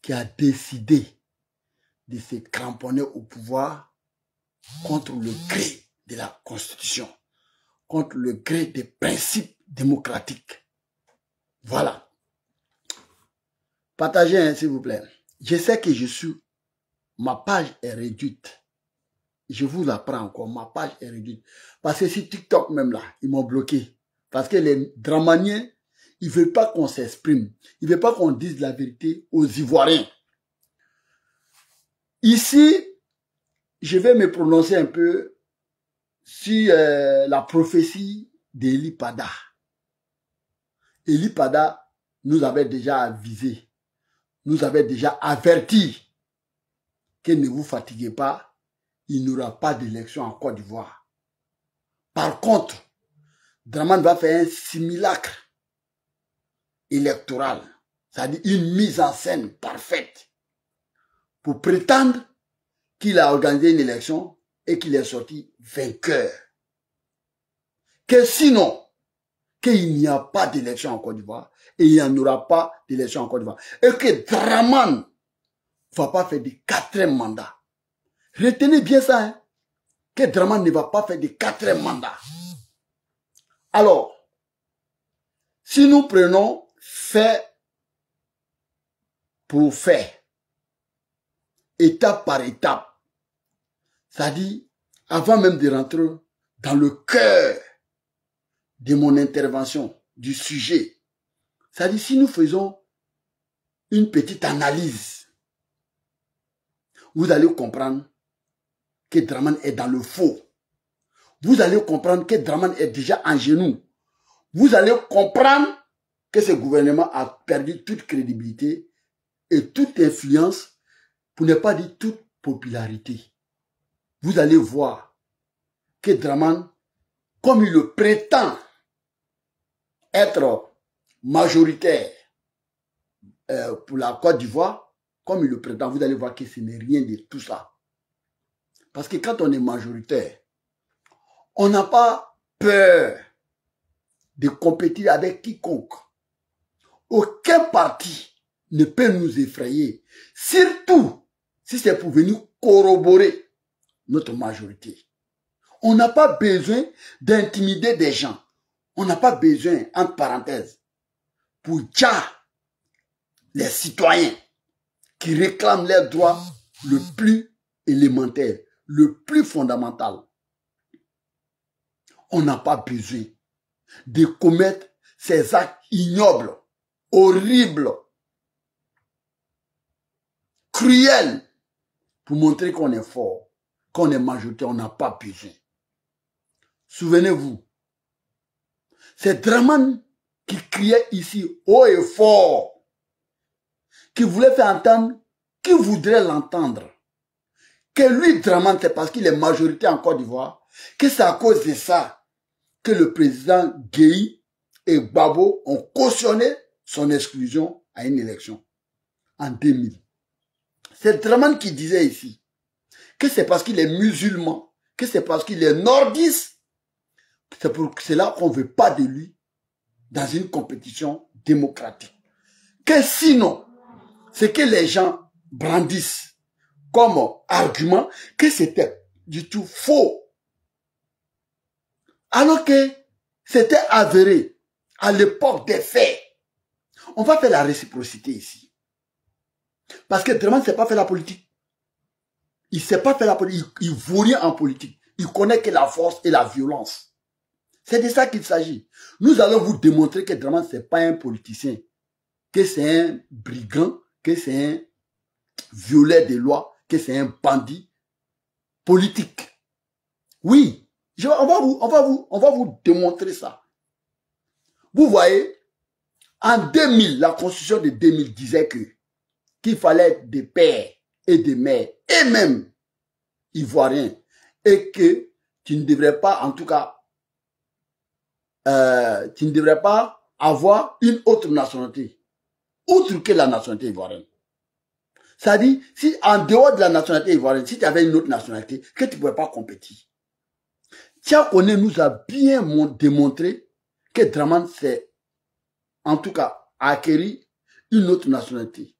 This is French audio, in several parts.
qui a décidé de se cramponner au pouvoir contre le gré de la Constitution, contre le gré des principes démocratiques. Voilà. Partagez, hein, s'il vous plaît. Je sais que ma page est réduite. Je vous apprends encore, ma page est réduite. Parce que sur TikTok même là, ils m'ont bloqué. Parce que les dramaniens, ils ne veulent pas qu'on s'exprime. Ils ne veulent pas qu'on dise la vérité aux Ivoiriens. Ici, je vais me prononcer un peu sur la prophétie d'Eli Pada. Eli Pada nous avait déjà avisé, nous avait déjà averti que ne vous fatiguez pas, il n'y aura pas d'élection en Côte d'Ivoire. Par contre, Dramane va faire un simulacre électoral, c'est-à-dire une mise en scène parfaite pour prétendre qu'il a organisé une élection et qu'il est sorti vainqueur. Que sinon, qu'il n'y a pas d'élection en Côte d'Ivoire et il n'y en aura pas d'élection en Côte d'Ivoire. Et que Dramane ne va pas faire de 4e mandat. Retenez bien ça, hein, que Dramane ne va pas faire de 4e mandat. Alors, si nous prenons fait pour fait, étape par étape, c'est-à-dire, avant même de rentrer dans le cœur de mon intervention, du sujet, c'est-à-dire, si nous faisons une petite analyse, vous allez comprendre que Dramane est dans le faux. Vous allez comprendre que Dramane est déjà en genoux. Vous allez comprendre que ce gouvernement a perdu toute crédibilité et toute influence, pour ne pas dire toute popularité. Vous allez voir que Dramane, comme il le prétend être majoritaire pour la Côte d'Ivoire, comme il le prétend, vous allez voir que ce n'est rien de tout ça. Parce que quand on est majoritaire, on n'a pas peur de compétir avec quiconque. Aucun parti ne peut nous effrayer, surtout si c'est pour venir corroborer notre majorité. On n'a pas besoin d'intimider des gens. On n'a pas besoin, entre parenthèses, pour dire les citoyens qui réclament leurs droits le plus élémentaire, le plus fondamental. On n'a pas besoin de commettre ces actes ignobles, horribles, cruels, pour montrer qu'on est fort, qu'on est majoritaire. On n'a pas besoin. Souvenez-vous, c'est Dramane qui criait ici haut et fort, qui voulait faire entendre, qui voudrait l'entendre, que lui, Dramane, c'est parce qu'il est majoritaire en Côte d'Ivoire, que c'est à cause de ça que le président Gueye et Gbagbo ont cautionné son exclusion à une élection en 2000. C'est Dramane qui disait ici que c'est parce qu'il est musulman, que c'est parce qu'il est nordiste, c'est pour cela qu'on ne veut pas de lui dans une compétition démocratique. Que sinon, c'est que les gens brandissent comme argument que c'était du tout faux. Alors que c'était avéré à l'époque des faits. On va faire la réciprocité ici. Parce que Dramane ne sait pas faire la politique. Il ne sait pas faire la politique. Il ne vaut rien en politique. Il connaît que la force et la violence. C'est de ça qu'il s'agit. Nous allons vous démontrer que Dramane, ce n'est pas un politicien. Que c'est un brigand. Que c'est un violet des lois. Que c'est un bandit politique. Oui. On va vous démontrer ça. Vous voyez, en 2000, la constitution de 2000 disait qu'il fallait des pères et des mères, et même ivoiriens, et que tu ne devrais pas, en tout cas, tu ne devrais pas avoir une autre nationalité, outre que la nationalité ivoirienne. C'est-à-dire, si en dehors de la nationalité ivoirienne, si tu avais une autre nationalité, que tu ne pouvais pas compétir. Tiakoné nous a bien démontré que Dramane s'est, en tout cas, acquéri une autre nationalité.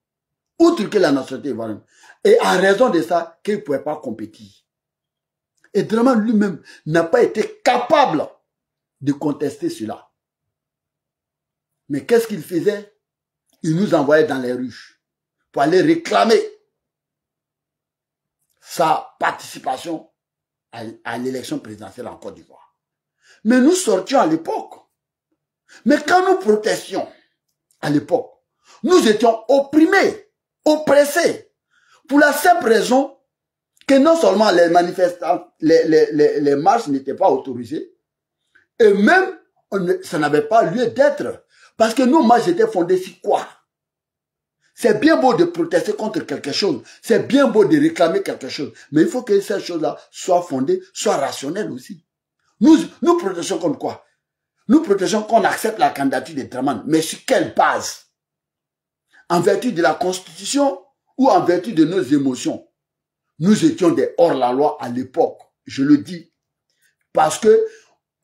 outre que la nationalité ivoirienne. Et en raison de ça, qu'il ne pouvait pas compétir. Et Draman lui-même n'a pas été capable de contester cela. Mais qu'est-ce qu'il faisait? Il nous envoyait dans les rues pour aller réclamer sa participation à l'élection présidentielle en Côte d'Ivoire. Mais nous sortions à l'époque. Mais quand nous protestions à l'époque, nous étions opprimés, oppressés, pour la simple raison que non seulement les manifestants, les marches n'étaient pas autorisées, et même ça n'avait pas lieu d'être. Parce que nos marches étaient fondées sur quoi? C'est bien beau de protester contre quelque chose, c'est bien beau de réclamer quelque chose, mais il faut que ces choses-là soient fondées, soient rationnelles aussi. Nous protestons contre quoi? Nous protestons qu'on accepte la candidature de Draman, mais sur quelle base? En vertu de la Constitution ou en vertu de nos émotions? Nous étions des hors-la-loi à l'époque, je le dis, parce que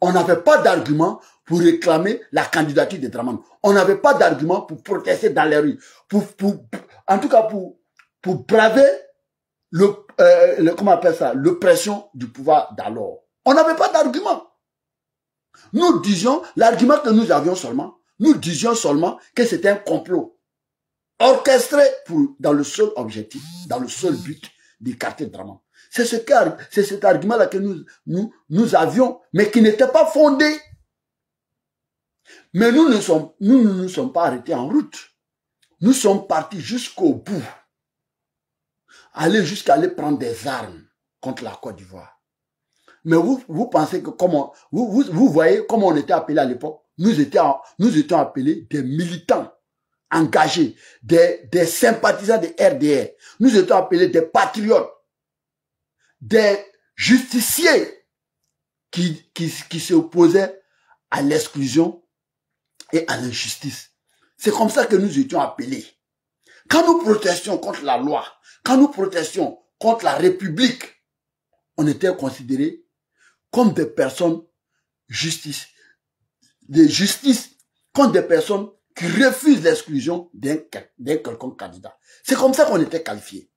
on n'avait pas d'argument pour réclamer la candidature de Draman. On n'avait pas d'argument pour protester dans les rues, en tout cas pour braver comment on appelle ça, l'oppression du pouvoir d'alors. On n'avait pas d'argument. Nous disions, l'argument que nous avions seulement, nous disions seulement que c'était un complot orchestré dans le seul objectif, dans le seul but d'écarter Draman. C'est cet argument-là que nous avions, mais qui n'était pas fondé. Mais nous ne nous sommes pas arrêtés en route. Nous sommes partis jusqu'au bout. Aller jusqu'à aller prendre des armes contre la Côte d'Ivoire. Mais vous pensez que comment, vous voyez comment on était appelés à l'époque? Nous étions appelés des militants engagés, des sympathisants de RDR. Nous étions appelés des patriotes, des justiciers qui s'opposaient à l'exclusion et à l'injustice. C'est comme ça que nous étions appelés. Quand nous protestions contre la loi, quand nous protestions contre la République, on était considérés comme des personnes de justice, comme des personnes qui refusent l'exclusion d'un quelconque candidat. C'est comme ça qu'on était qualifiés.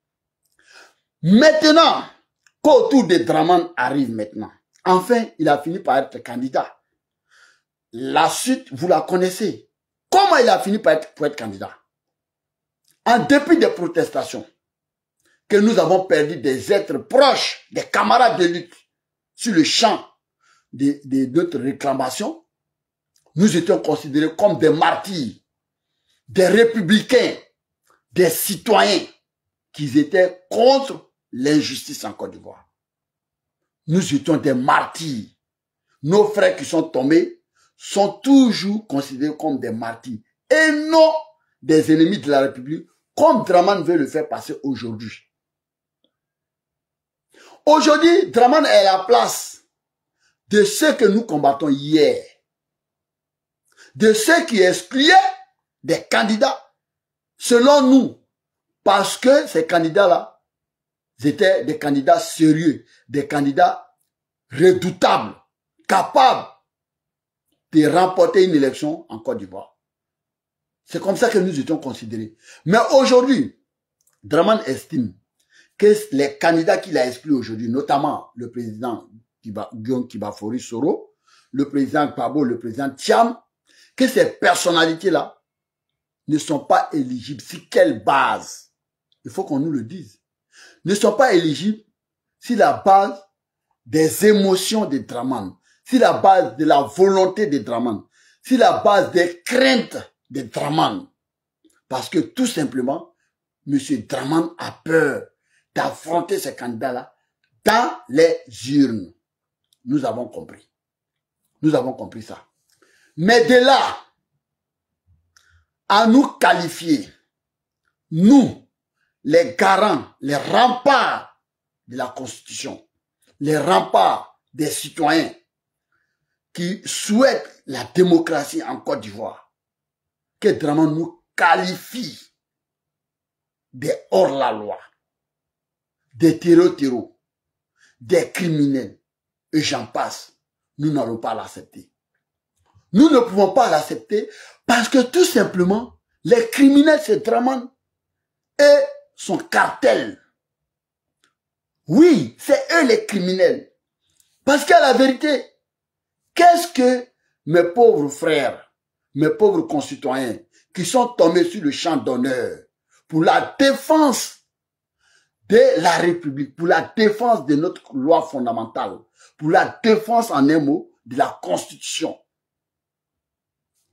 Maintenant, qu'autour de Draman arrive maintenant, enfin, il a fini par être candidat. La suite, vous la connaissez. Comment il a fini par être candidat? En dépit des protestations, que nous avons perdu des êtres proches, des camarades de lutte, sur le champ de notre réclamation, nous étions considérés comme des martyrs, des républicains, des citoyens qui étaient contre l'injustice en Côte d'Ivoire. Nous étions des martyrs. Nos frères qui sont tombés sont toujours considérés comme des martyrs et non des ennemis de la République, comme Draman veut le faire passer aujourd'hui. Aujourd'hui, Draman est à la place de ceux que nous combattons hier, de ceux qui excluaient des candidats, selon nous, parce que ces candidats-là étaient des candidats sérieux, des candidats redoutables, capables de remporter une élection en Côte d'Ivoire. C'est comme ça que nous étions considérés. Mais aujourd'hui, Draman estime que les candidats qu'il a exclus aujourd'hui, notamment le président Guillaume Kibafori Soro, le président Gbagbo, le président Thiam, que ces personnalités-là ne sont pas éligibles. Sur quelle base? Il faut qu'on nous le dise. Ne sont pas éligibles sur la base des émotions de Draman, sur la base de la volonté de Draman, sur la base des craintes de Draman. Parce que tout simplement, M. Draman a peur d'affronter ces candidats-là dans les urnes. Nous avons compris. Nous avons compris ça. Mais de là à nous qualifier, nous, les garants, les remparts de la Constitution, les remparts des citoyens qui souhaitent la démocratie en Côte d'Ivoire, que Draman nous qualifie des hors-la-loi, des terreaux, des criminels, et j'en passe. Nous n'allons pas l'accepter. Nous ne pouvons pas l'accepter parce que tout simplement, les criminels, c'est Draman. et son cartel. Oui, c'est eux les criminels. Parce qu'à la vérité, qu'est-ce que mes pauvres frères, mes pauvres concitoyens, qui sont tombés sur le champ d'honneur pour la défense de la République, pour la défense de notre loi fondamentale, pour la défense en un mot de la Constitution.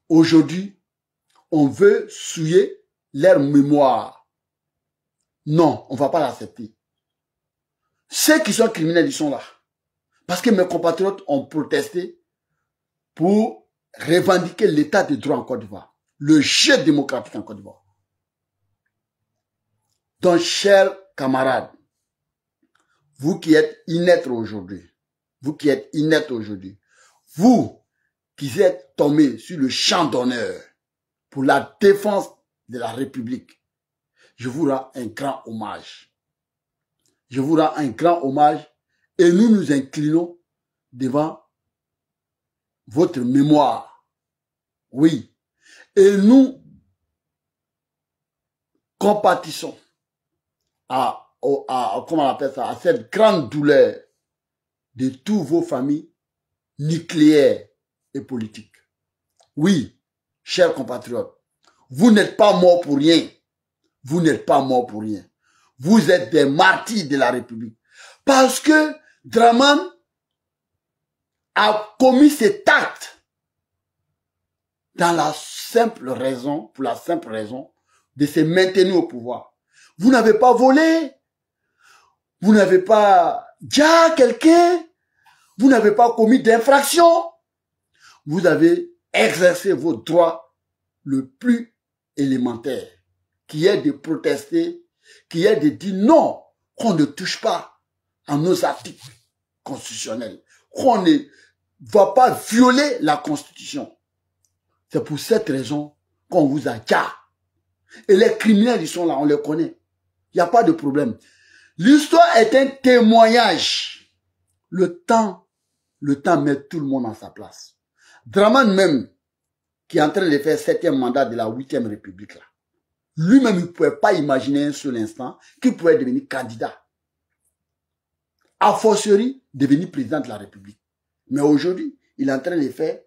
Aujourd'hui, on veut souiller leur mémoire. Non, on ne va pas l'accepter. Ceux qui sont criminels, ils sont là. Parce que mes compatriotes ont protesté pour revendiquer l'état de droit en Côte d'Ivoire, le jeu démocratique en Côte d'Ivoire. Donc, chers camarades, vous qui êtes inêtes aujourd'hui, vous qui êtes tombés sur le champ d'honneur pour la défense de la République, je vous rends un grand hommage. Je vous rends un grand hommage et nous nous inclinons devant votre mémoire. Oui. Et nous compatissons comment on appelle ça, à cette grande douleur de toutes vos familles nucléaires et politiques. Oui, chers compatriotes, vous n'êtes pas morts pour rien. Vous n'êtes pas morts pour rien. Vous êtes des martyrs de la République. Parce que Dramane a commis cet acte pour la simple raison de se maintenir au pouvoir. Vous n'avez pas volé, vous n'avez pas dit à quelqu'un, vous n'avez pas commis d'infraction, vous avez exercé vos droits le plus élémentaire, qui est de protester, qui est de dire non, qu'on ne touche pas à nos articles constitutionnels, qu'on ne va pas violer la Constitution. C'est pour cette raison qu'on vous a dit. Et les criminels, ils sont là, on les connaît. Il n'y a pas de problème. L'histoire est un témoignage. Le temps met tout le monde en sa place. Dramane même, qui est en train de faire 7e mandat de la 8e République, là, lui-même, il ne pouvait pas imaginer un seul instant qu'il pouvait devenir candidat. A fortiori, devenir président de la République. Mais aujourd'hui, il est en train de faire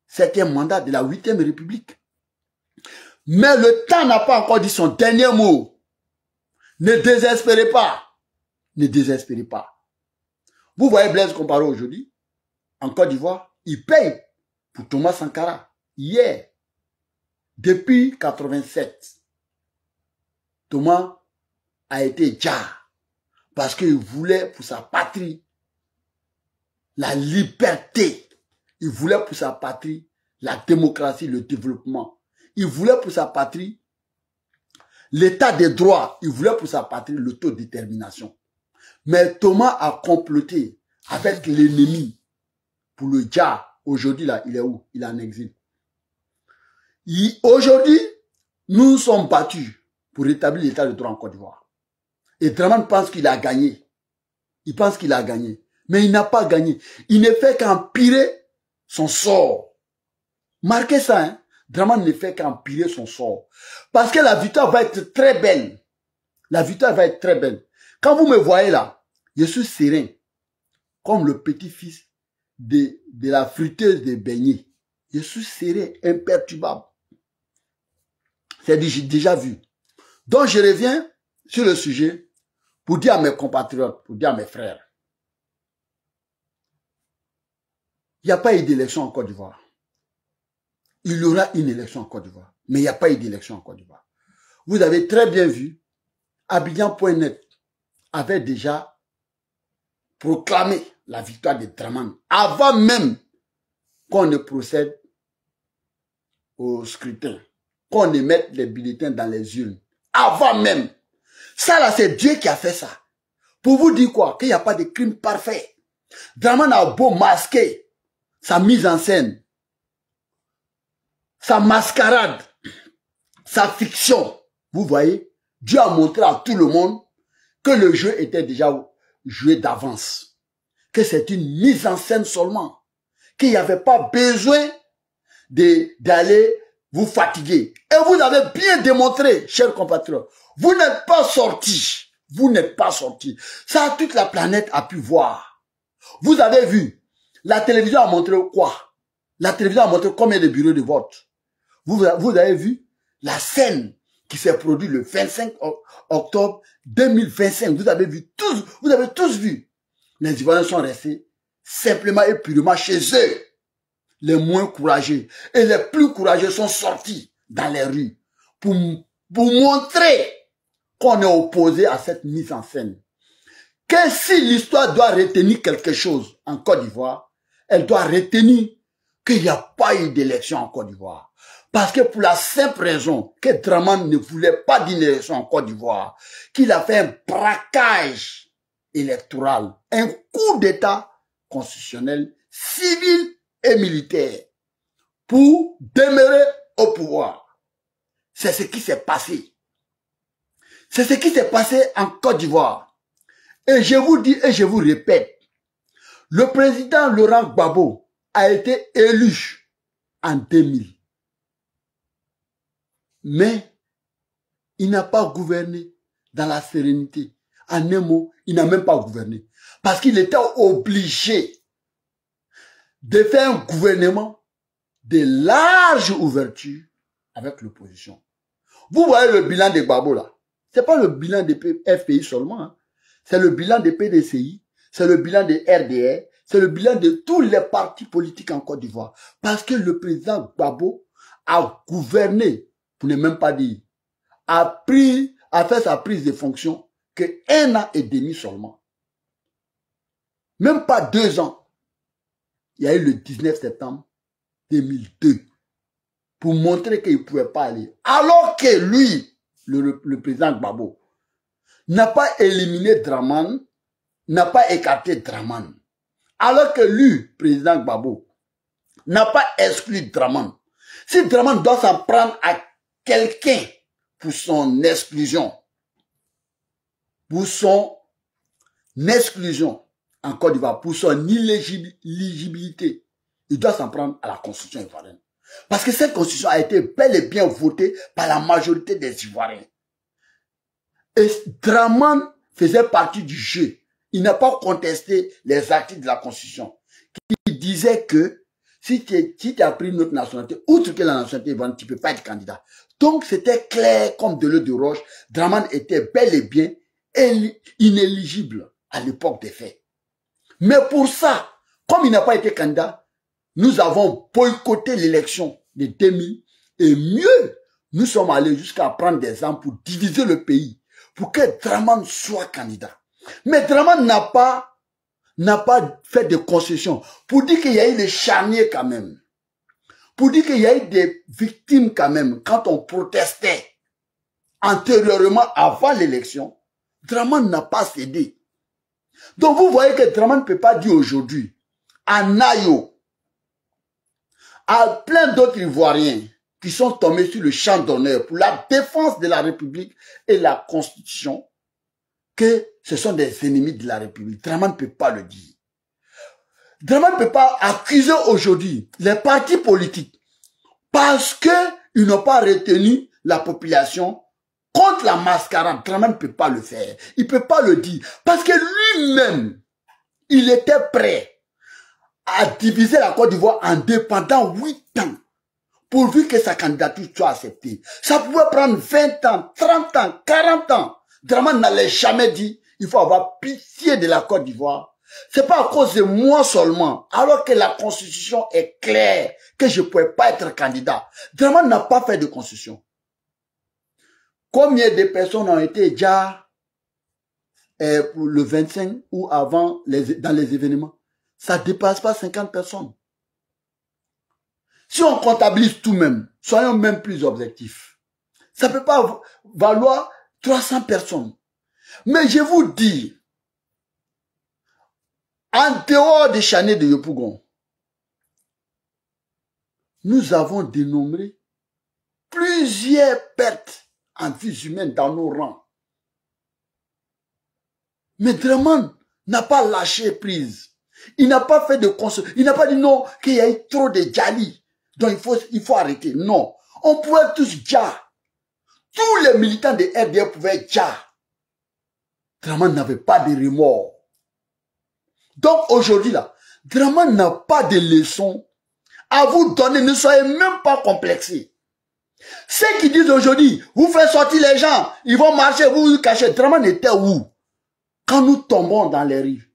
7e mandat de la 8e République. Mais le temps n'a pas encore dit son dernier mot. Ne désespérez pas. Ne désespérez pas. Vous voyez Blaise Compaoré aujourd'hui, en Côte d'Ivoire, il paye pour Thomas Sankara. Hier, depuis 87, Thomas a été jar parce qu'il voulait pour sa patrie la liberté. Il voulait pour sa patrie la démocratie, le développement. Il voulait pour sa patrie l'état des droits. Il voulait pour sa patrie l'autodétermination. Mais Thomas a comploté avec l'ennemi pour le jar. Aujourd'hui, là, il est où? Il est en exil. Aujourd'hui, nous sommes battus pour rétablir l'état de droit en Côte d'Ivoire. Et Dramane pense qu'il a gagné. Il pense qu'il a gagné. Mais il n'a pas gagné. Il ne fait qu'empirer son sort. Marquez ça, hein. Dramane ne fait qu'empirer son sort. Parce que la victoire va être très belle. La victoire va être très belle. Quand vous me voyez là, je suis serein. Comme le petit-fils de la friteuse de beignets. Je suis serein, imperturbable. C'est déjà vu. Donc je reviens sur le sujet pour dire à mes compatriotes, pour dire à mes frères. Il n'y a pas eu d'élection en Côte d'Ivoire. Il y aura une élection en Côte d'Ivoire. Mais il n'y a pas eu d'élection en Côte d'Ivoire. Vous avez très bien vu, Abidjan.net avait déjà proclamé la victoire de Dramane avant même qu'on ne procède au scrutin, qu'on ne mette les bulletins dans les urnes. Avant même. Ça là, c'est Dieu qui a fait ça. Pour vous dire quoi? Qu'il n'y a pas de crime parfait. Dramane a beau masquer sa mise en scène, sa mascarade, sa fiction. Vous voyez, Dieu a montré à tout le monde que le jeu était déjà joué d'avance. Que c'est une mise en scène seulement. Qu'il n'y avait pas besoin d'aller vous fatiguez. Et vous avez bien démontré, chers compatriotes, vous n'êtes pas sortis. Vous n'êtes pas sortis. Ça, toute la planète a pu voir. Vous avez vu, la télévision a montré quoi? La télévision a montré combien de bureaux de vote. Vous avez vu la scène qui s'est produite le 25 octobre 2025. Vous avez tous vu. Les Ivoiriens sont restés simplement et purement chez eux. Les moins courageux. Et les plus courageux sont sortis dans les rues pour montrer qu'on est opposé à cette mise en scène. Que si l'histoire doit retenir quelque chose en Côte d'Ivoire, elle doit retenir qu'il n'y a pas eu d'élection en Côte d'Ivoire. Parce que pour la simple raison que Dramane ne voulait pas d'une élection en Côte d'Ivoire, qu'il a fait un braquage électoral, un coup d'État constitutionnel, civil et militaire pour demeurer au pouvoir. C'est ce qui s'est passé. C'est ce qui s'est passé en Côte d'Ivoire. Et je vous dis et je vous répète, le président Laurent Gbagbo a été élu en 2000. Mais il n'a pas gouverné dans la sérénité. En un mot, il n'a même pas gouverné. Parce qu'il était obligé de faire un gouvernement de large ouverture avec l'opposition. Vous voyez le bilan de Gbagbo là. C'est pas le bilan des FPI seulement. Hein. C'est le bilan des PDCI. C'est le bilan des RDR. C'est le bilan de tous les partis politiques en Côte d'Ivoire. Parce que le président Gbagbo a gouverné, pour ne même pas dire, a fait sa prise de fonction que 1 an et demi seulement. Même pas 2 ans. Il y a eu le 19 septembre 2002 pour montrer qu'il ne pouvait pas aller. Alors que lui, le président Gbagbo, n'a pas éliminé Dramane, n'a pas écarté Dramane. Alors que lui, président Gbagbo, n'a pas exclu Dramane. Si Dramane doit s'en prendre à quelqu'un pour son exclusion, en Côte d'Ivoire, pour son inéligibilité, il doit s'en prendre à la constitution ivoirienne. Parce que cette constitution a été bel et bien votée par la majorité des Ivoiriens. Et Dramane faisait partie du jeu. Il n'a pas contesté les articles de la constitution qui disaient que si tu as pris notre nationalité, outre que la nationalité ivoirienne, tu ne peux pas être candidat. Donc c'était clair comme de l'eau de roche. Dramane était bel et bien inéligible à l'époque des faits. Mais pour ça, comme il n'a pas été candidat, nous avons boycotté l'élection de 2000 et mieux, nous sommes allés jusqu'à prendre des armes pour diviser le pays, pour que Dramane soit candidat. Mais Dramane n'a pas fait de concessions pour dire qu'il y a eu des charniers quand même, pour dire qu'il y a eu des victimes quand même quand on protestait antérieurement avant l'élection. Dramane n'a pas cédé. Donc vous voyez que Dramane ne peut pas dire aujourd'hui à Nayo, à plein d'autres Ivoiriens qui sont tombés sur le champ d'honneur pour la défense de la République et la Constitution, que ce sont des ennemis de la République. Dramane ne peut pas le dire. Dramane ne peut pas accuser aujourd'hui les partis politiques parce qu'ils n'ont pas retenu la population contre la mascarade. Dramane ne peut pas le faire. Il ne peut pas le dire. Parce que lui-même, il était prêt à diviser la Côte d'Ivoire en deux pendant 8 ans. Pourvu que sa candidature soit acceptée. Ça pouvait prendre 20 ans, 30 ans, 40 ans. Dramane n'allait jamais dire, il faut avoir pitié de la Côte d'Ivoire. C'est pas à cause de moi seulement, alors que la constitution est claire, que je ne pouvais pas être candidat. Dramane n'a pas fait de constitution. Combien de personnes ont été déjà pour le 25 ou avant dans les événements? Ça ne dépasse pas 50 personnes. Si on comptabilise tout même, soyons même plus objectifs. Ça ne peut pas valoir 300 personnes. Mais je vous dis, en dehors des chanés de Yopougon, nous avons dénombré plusieurs pertes en vies humaines dans nos rangs. Mais Dramane n'a pas lâché prise. Il n'a pas fait de concession. Il n'a pas dit non, qu'il y a eu trop de Djali. Donc il faut arrêter. Non. On pouvait tous déjà. Tous les militants de RDR pouvaient déjà. Draman n'avait pas de remords. Donc aujourd'hui là, Draman n'a pas de leçons à vous donner. Ne soyez même pas complexés. Ceux qui disent aujourd'hui, vous faites sortir les gens, ils vont marcher, vous vous cachez. Draman était où? Quand nous tombons dans les rues.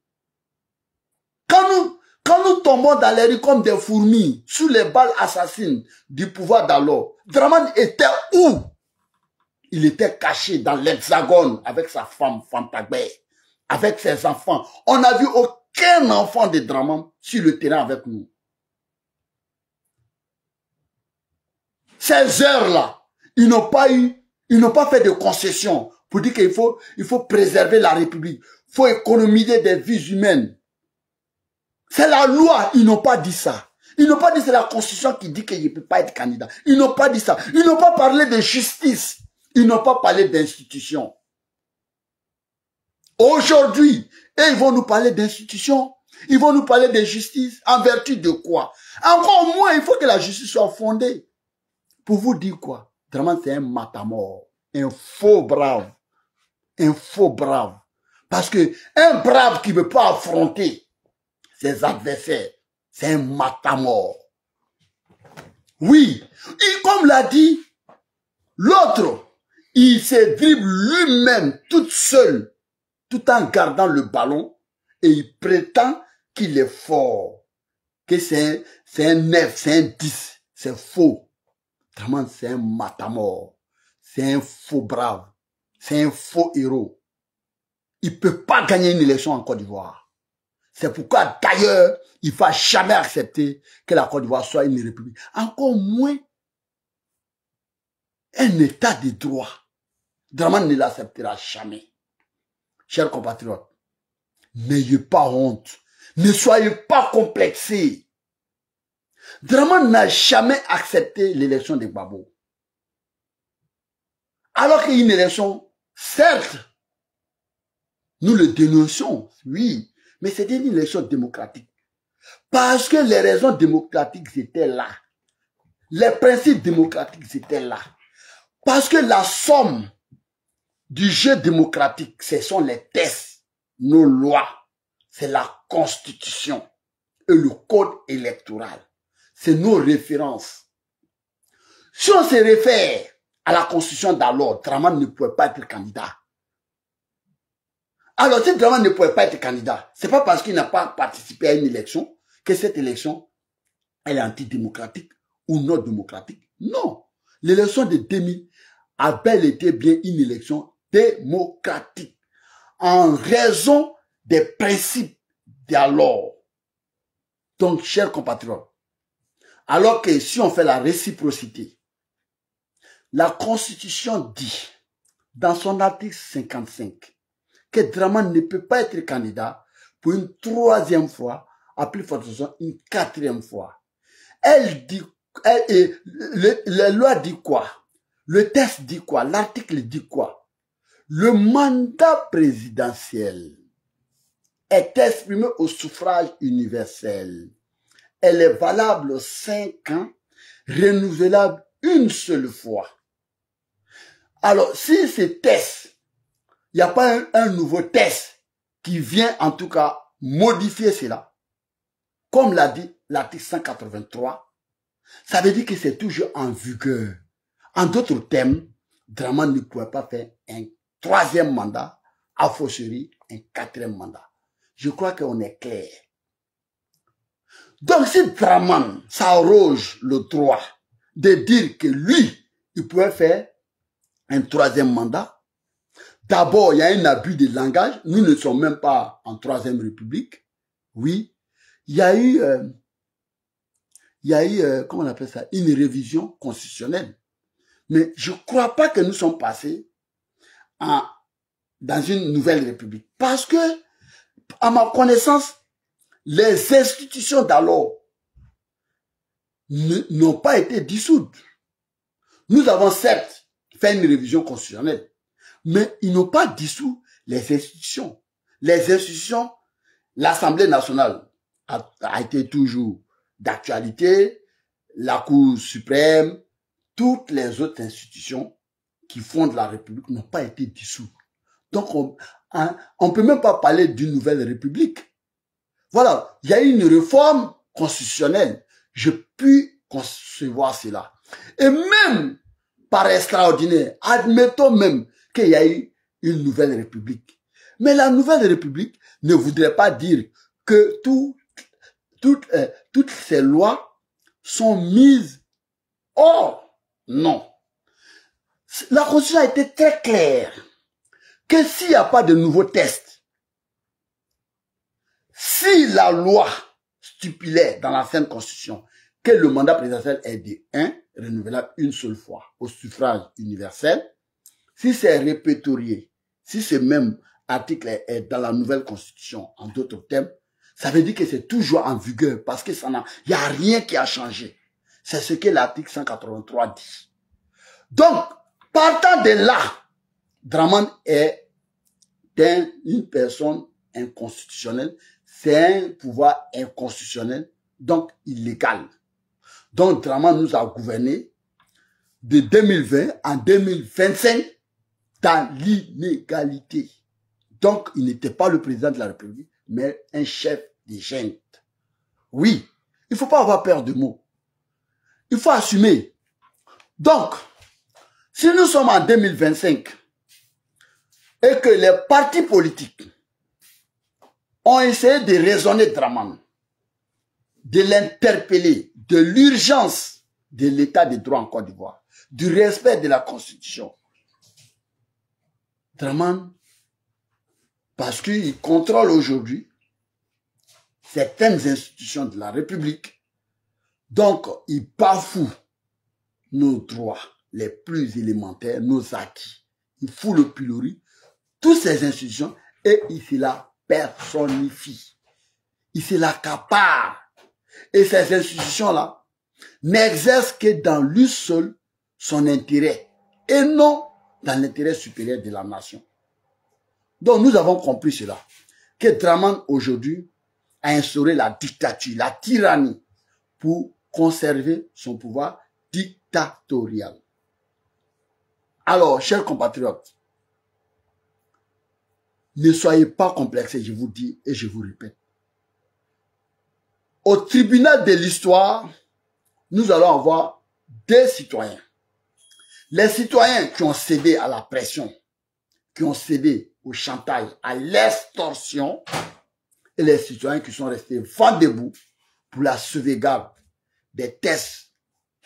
Quand nous tombons dans les rues comme des fourmis, sous les balles assassines du pouvoir d'alors, Draman était où? Il était caché dans l'Hexagone avec sa femme Fantagbe, avec ses enfants. On n'a vu aucun enfant de Draman sur le terrain avec nous. Ces heures-là, ils n'ont pas fait de concessions pour dire qu'il faut préserver la République. Il faut économiser des vies humaines. C'est la loi, ils n'ont pas dit ça. Ils n'ont pas dit c'est la constitution qui dit qu'il ne peut pas être candidat. Ils n'ont pas dit ça. Ils n'ont pas parlé de justice. Ils n'ont pas parlé d'institution. Aujourd'hui, ils vont nous parler d'institution. Ils vont nous parler de justice. En vertu de quoi? Encore moins, il faut que la justice soit fondée. Pour vous dire quoi? Draman, c'est un matamor. Un faux brave. Un faux brave. Parce que un brave qui ne veut pas affronter ses adversaires, c'est un matamor. Oui. Et comme l'a dit l'autre, il se dribble lui-même toute seule, tout en gardant le ballon, et il prétend qu'il est fort, que c'est un 9, c'est un 10, c'est faux. Vraiment, c'est un matamor, c'est un faux brave, c'est un faux héros. Il ne peut pas gagner une élection en Côte d'Ivoire. C'est pourquoi, d'ailleurs, il ne va jamais accepter que la Côte d'Ivoire soit une république. Encore moins un état de droit. Draman ne l'acceptera jamais. Chers compatriotes, n'ayez pas honte. Ne soyez pas complexés. Draman n'a jamais accepté l'élection de Gbagbo. Alors qu'il y a une élection, certes, nous le dénonçons, oui, mais c'était une élection démocratique. Parce que les raisons démocratiques étaient là. Les principes démocratiques étaient là. Parce que la somme du jeu démocratique, ce sont les tests, nos lois, c'est la constitution et le code électoral. C'est nos références. Si on se réfère à la constitution d'alors, Draman ne pouvait pas être candidat. Alors, si Draman ne pouvait pas être candidat, c'est pas parce qu'il n'a pas participé à une élection que cette élection, elle est antidémocratique ou non démocratique. Non. L'élection de 2000 a bel été bien une élection démocratique en raison des principes d'alors. Donc, chers compatriotes, alors que si on fait la réciprocité, la Constitution dit, dans son article 55, que Draman ne peut pas être candidat pour une troisième fois, à plus forte raison, une quatrième fois. Elle dit, la loi dit quoi? Le texte dit quoi? L'article dit quoi? Le mandat présidentiel est exprimé au suffrage universel. Elle est valable 5 ans, renouvelable une seule fois. Alors, si ce test, il n'y a pas un nouveau test qui vient en tout cas modifier cela, comme l'a dit l'article 183, ça veut dire que c'est toujours en vigueur. En d'autres termes, Draman ne pouvait pas faire un troisième mandat, à fortiori un quatrième mandat. Je crois qu'on est clair. Donc si Draman s'arroge le droit de dire que lui, il pouvait faire un troisième mandat, d'abord, il y a un abus de langage. Nous ne sommes même pas en troisième république. Oui, il y a eu, comment on appelle ça, une révision constitutionnelle. Mais je ne crois pas que nous sommes passés dans une nouvelle république. Parce que, à ma connaissance, les institutions d'alors n'ont pas été dissoutes. Nous avons certes fait une révision constitutionnelle, mais ils n'ont pas dissous les institutions. Les institutions, l'Assemblée nationale a été toujours d'actualité, la Cour suprême, toutes les autres institutions qui fondent la République n'ont pas été dissoutes. Donc, on ne peut même pas parler d'une nouvelle République. Voilà, il y a eu une réforme constitutionnelle. Je puis concevoir cela. Et même par extraordinaire, admettons même qu'il y a eu une nouvelle République. Mais la nouvelle République ne voudrait pas dire que toutes ces lois sont mises hors. Non. La Constitution a été très claire que s'il n'y a pas de nouveaux tests, si la loi stipulait dans l'ancienne Constitution que le mandat présidentiel est de 1, renouvelable une seule fois, au suffrage universel, si c'est répertorié, si ce même article est dans la nouvelle Constitution, en d'autres termes, ça veut dire que c'est toujours en vigueur parce que il n'y a rien qui a changé. C'est ce que l'article 183 dit. Donc, partant de là, Dramane est une personne inconstitutionnelle, c'est un pouvoir inconstitutionnel, donc illégal. Donc, Dramane nous a gouverné de 2020 en 2025 dans l'inégalité. Donc, il n'était pas le président de la République, mais un chef de junte. Oui, il ne faut pas avoir peur de mots. Il faut assumer. Donc, si nous sommes en 2025 et que les partis politiques ont essayé de raisonner Dramane, de l'interpeller, de l'urgence de l'état de droit en Côte d'Ivoire, du respect de la Constitution, Dramane, parce qu'il contrôle aujourd'hui certaines institutions de la République, donc il bafoue nos droits les plus élémentaires, nos acquis. Il fout le pilori, toutes ces institutions, et il se la personnifie. Il se l'accapare. Et ces institutions-là n'exercent que dans lui seul son intérêt, et non dans l'intérêt supérieur de la nation. Donc nous avons compris cela, que Dramane aujourd'hui a instauré la dictature, la tyrannie, pour conserver son pouvoir dictatorial. Alors, chers compatriotes, ne soyez pas complexés, je vous dis et je vous répète. Au tribunal de l'histoire, nous allons avoir des citoyens. Les citoyens qui ont cédé à la pression, qui ont cédé au chantage, à l'extorsion, et les citoyens qui sont restés vent debout pour la sauvegarde des tests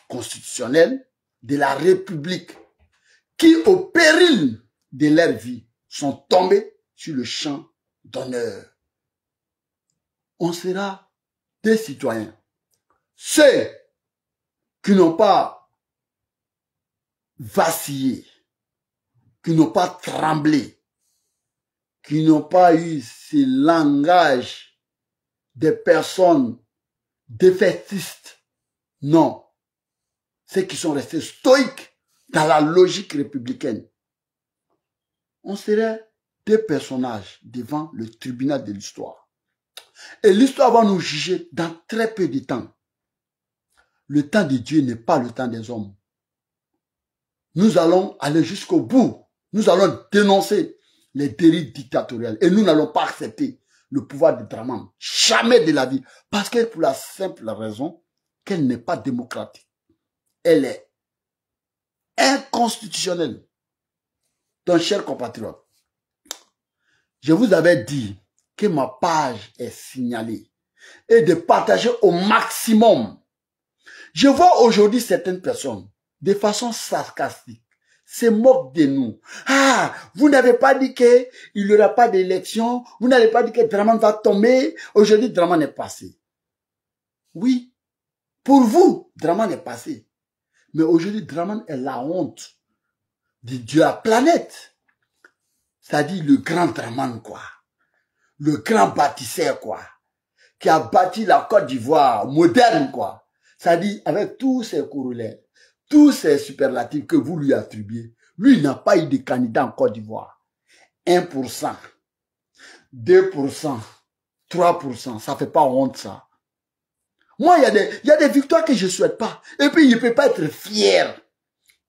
constitutionnels de la République, qui, au péril de leur vie, sont tombés sur le champ d'honneur. On sera des citoyens. Ceux qui n'ont pas vacillé, qui n'ont pas tremblé, qui n'ont pas eu ce langage des personnes défaitistes. Non. Ceux qui sont restés stoïques dans la logique républicaine. On serait des personnages devant le tribunal de l'histoire. Et l'histoire va nous juger dans très peu de temps. Le temps de Dieu n'est pas le temps des hommes. Nous allons aller jusqu'au bout. Nous allons dénoncer les dérives dictatoriales. Et nous n'allons pas accepter le pouvoir de Dramane. Jamais de la vie. Parce que pour la simple raison qu'elle n'est pas démocratique. Elle est inconstitutionnelle. Donc, chers compatriotes, je vous avais dit que ma page est signalée et de partager au maximum. Je vois aujourd'hui certaines personnes, de façon sarcastique, se moquent de nous. Ah, vous n'avez pas dit qu'il n'y aura pas d'élection, vous n'avez pas dit que Dramane va tomber, aujourd'hui Dramane est passé. Oui, pour vous, Dramane est passé. Mais aujourd'hui, Dramane est la honte de la planète. C'est-à-dire le grand Dramane, quoi. Le grand bâtisseur, quoi. Qui a bâti la Côte d'Ivoire moderne, quoi. C'est-à-dire avec tous ses corollaires, tous ces superlatifs que vous lui attribuez. Lui, il n'a pas eu de candidat en Côte d'Ivoire. 1%, 2%, 3%, ça fait pas honte, ça. Moi, il y a des victoires que je ne souhaite pas. Et puis, il ne peut pas être fier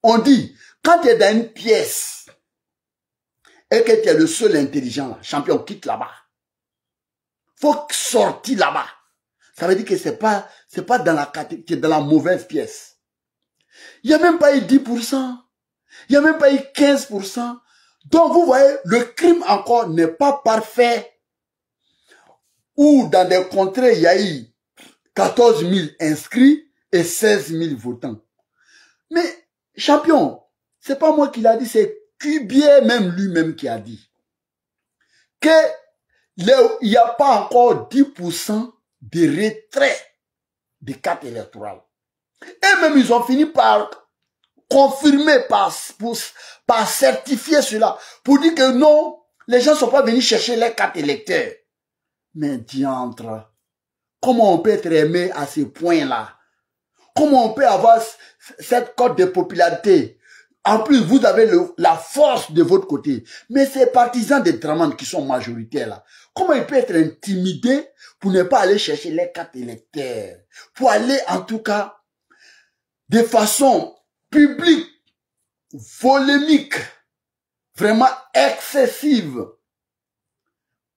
On dit, quand tu es dans une pièce et que tu es le seul intelligent, là, champion, quitte là-bas. Faut sortir là-bas. Ça veut dire que c'est pas dans la catégorie, tu es dans la mauvaise pièce. Il n'y a même pas eu 10%. Il n'y a même pas eu 15%. Donc, vous voyez, le crime encore n'est pas parfait. Ou dans des contrées, il y a eu 14 000 inscrits et 16 000 votants. Mais, champion, c'est pas moi qui l'a dit, c'est Cubier même lui-même qui a dit que il n'y a pas encore 10% de retrait des cartes électorales. Et même ils ont fini par confirmer, par certifier cela, pour dire que non, les gens ne sont pas venus chercher les cartes électeurs. Mais diantre, comment on peut être aimé à ce point-là? Comment on peut avoir cette cote de popularité? En plus, vous avez la force de votre côté. Mais ces partisans de Dramane qui sont majoritaires là, comment ils peuvent être intimidés pour ne pas aller chercher les cartes électeurs? Pour aller en tout cas de façon publique, polémique, vraiment excessive,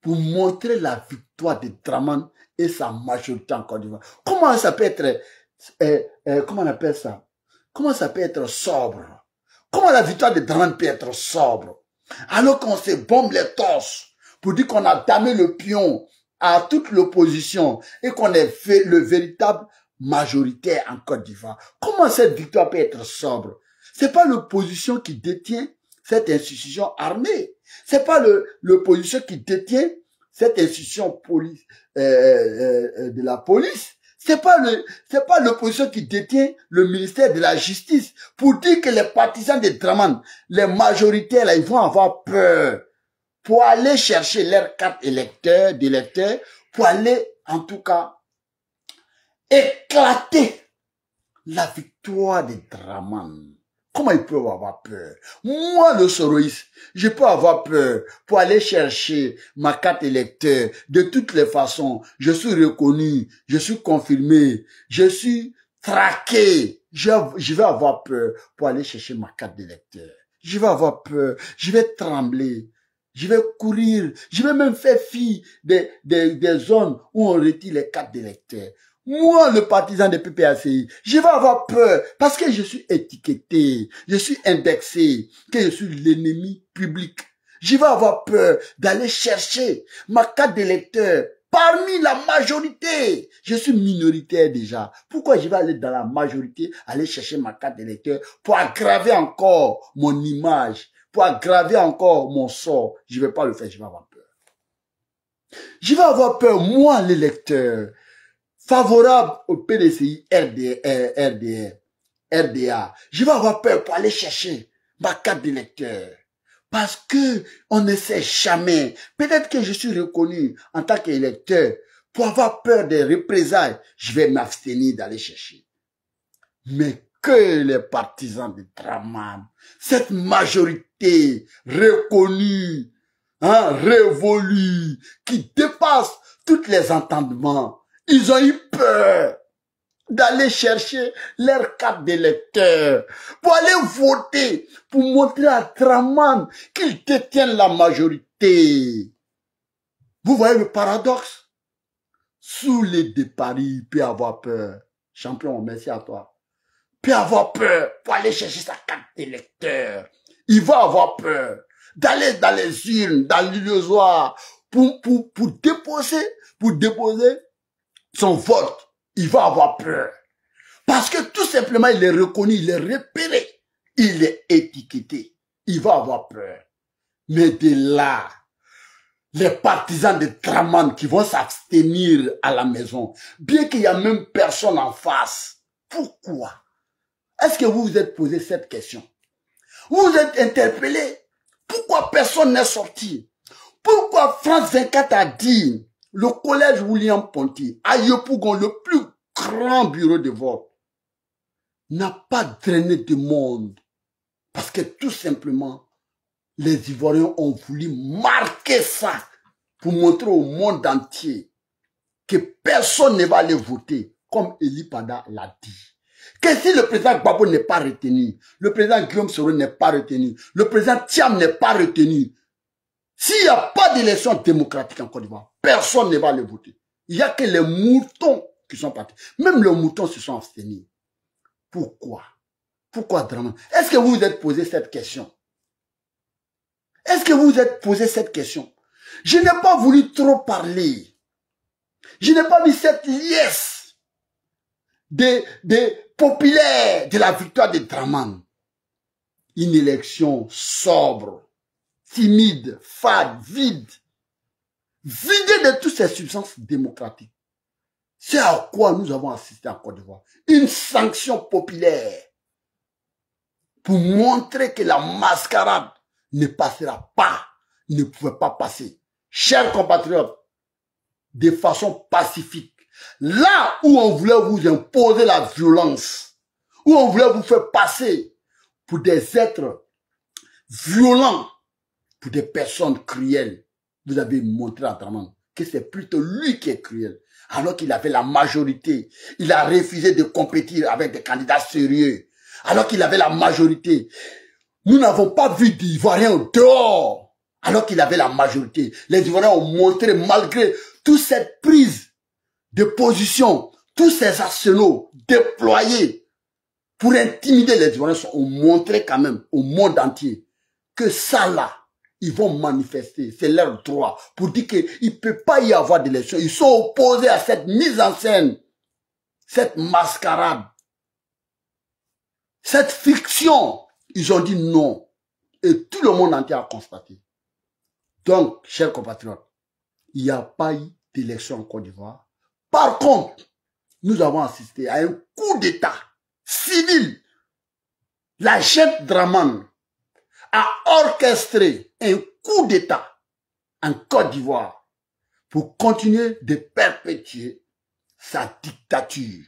pour montrer la victoire de Dramane et sa majorité en Côte d'Ivoire. Comment ça peut être, comment on appelle ça? Comment ça peut être sobre? Comment la victoire de Dramane peut être sobre? Alors qu'on se bombe les torses pour dire qu'on a damé le pion à toute l'opposition et qu'on est fait le véritable majoritaire en Côte d'Ivoire. Comment cette victoire peut être sobre? C'est pas l'opposition qui détient cette institution armée. C'est pas l'opposition qui détient cette institution de la police. C'est pas l'opposition qui détient le ministère de la Justice pour dire que les partisans de Dramane, les majoritaires, là, ils vont avoir peur pour aller chercher leurs cartes d'électeurs, pour aller, en tout cas, éclater la victoire de Dramane. Comment ils peuvent avoir peur? Moi, le soroïste, je peux avoir peur pour aller chercher ma carte électeur. De toutes les façons, je suis reconnu, je suis confirmé, je suis traqué. Je vais avoir peur pour aller chercher ma carte d'électeur. Je vais avoir peur, je vais trembler, je vais courir, je vais même faire fi des zones où on retire les cartes d'électeurs. Moi, le partisan de PPACI, je vais avoir peur parce que je suis étiqueté, je suis indexé, que je suis l'ennemi public. Je vais avoir peur d'aller chercher ma carte d'électeur parmi la majorité. Je suis minoritaire déjà. Pourquoi je vais aller dans la majorité, aller chercher ma carte d'électeur pour aggraver encore mon image, pour aggraver encore mon sort? Je ne vais pas le faire, je vais avoir peur. Je vais avoir peur, moi, l'électeur, favorable au PDCI, RDA. Je vais avoir peur pour aller chercher ma carte d'électeur. Parce que on ne sait jamais. Peut-être que je suis reconnu en tant qu'électeur. Pour avoir peur des représailles, je vais m'abstenir d'aller chercher. Mais que les partisans de Dramane, cette majorité reconnue, révolue, qui dépasse tous les entendements, ils ont eu peur d'aller chercher leur carte d'électeur pour aller voter, pour montrer à Dramane qu'ils détiennent la majorité. Vous voyez le paradoxe? Sous les de Paris, il peut avoir peur. Champion, merci à toi. Il peut avoir peur pour aller chercher sa carte d'électeur. Il va avoir peur d'aller dans les urnes, dans l'illusoire, pour déposer son vote. Il va avoir peur. Parce que tout simplement, il est reconnu, il est repéré, il est étiqueté. Il va avoir peur. Mais de là, les partisans de Dramane qui vont s'abstenir à la maison, bien qu'il y a même personne en face. Pourquoi? Est-ce que vous vous êtes posé cette question? Vous vous êtes interpellé? Pourquoi personne n'est sorti? Pourquoi France 24 a dit, le collège William Ponty, à Yopougon, le plus grand bureau de vote, n'a pas drainé de monde? Parce que tout simplement, les Ivoiriens ont voulu marquer ça pour montrer au monde entier que personne ne va aller voter, comme Eli Pada l'a dit. Que si le président Gbagbo n'est pas retenu, le président Guillaume Soro n'est pas retenu, le président Thiam n'est pas retenu, s'il n'y a pas d'élection démocratique en Côte d'Ivoire, personne ne va le voter. Il n'y a que les moutons qui sont partis. Même les moutons se sont abstenus. Pourquoi? Pourquoi Dramane? Est-ce que vous vous êtes posé cette question? Est-ce que vous vous êtes posé cette question? Je n'ai pas voulu trop parler. Je n'ai pas vu cette liesse des populaires de la victoire de Dramane. Une élection sobre, timide, fade, vide. Vidée de toutes ces substances démocratiques. C'est à quoi nous avons assisté en Côte d'Ivoire. Une sanction populaire pour montrer que la mascarade ne passera pas, ne pouvait pas passer. Chers compatriotes, de façon pacifique, là où on voulait vous imposer la violence, où on voulait vous faire passer pour des êtres violents, pour des personnes cruelles, vous avez montré à Dramane que c'est plutôt lui qui est cruel. Alors qu'il avait la majorité, il a refusé de compétir avec des candidats sérieux. Alors qu'il avait la majorité, nous n'avons pas vu d'Ivoiriens dehors. Alors qu'il avait la majorité, les Ivoiriens ont montré, malgré toute cette prise de position, tous ces arsenaux déployés pour intimider les Ivoiriens, ont montré quand même au monde entier que ça là, ils vont manifester, c'est leur droit, pour dire qu'il ne peut pas y avoir d'élection. Ils sont opposés à cette mise en scène, cette mascarade, cette fiction. Ils ont dit non. Et tout le monde entier a constaté. Donc, chers compatriotes, il n'y a pas eu d'élection en Côte d'Ivoire. Par contre, nous avons assisté à un coup d'État civil. La chef Dramane a orchestré un coup d'État en Côte d'Ivoire pour continuer de perpétuer sa dictature.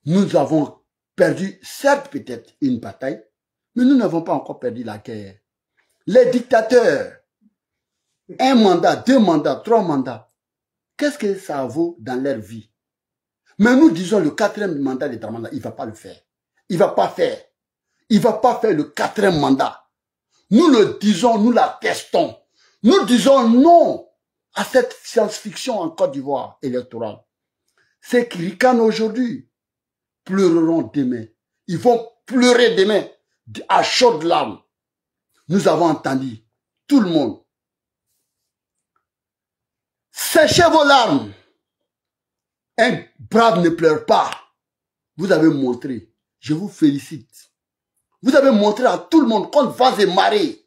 Nous avons perdu, certes peut-être, une bataille, mais nous n'avons pas encore perdu la guerre. Les dictateurs, un mandat, 2 mandats, 3 mandats, qu'est-ce que ça vaut dans leur vie? Mais nous disons le 4e mandat de Dramane, il ne va pas le faire. Il ne va pas faire. Il ne va pas faire le 4e mandat. Nous le disons, nous l'attestons. Nous disons non à cette science-fiction en Côte d'Ivoire électorale. Ceux qui ricanent aujourd'hui pleureront demain. Ils vont pleurer demain à chaudes larmes. Nous avons entendu tout le monde. Séchez vos larmes. Un brave ne pleure pas. Vous avez montré. Je vous félicite. Vous avez montré à tout le monde, contre vents et marées,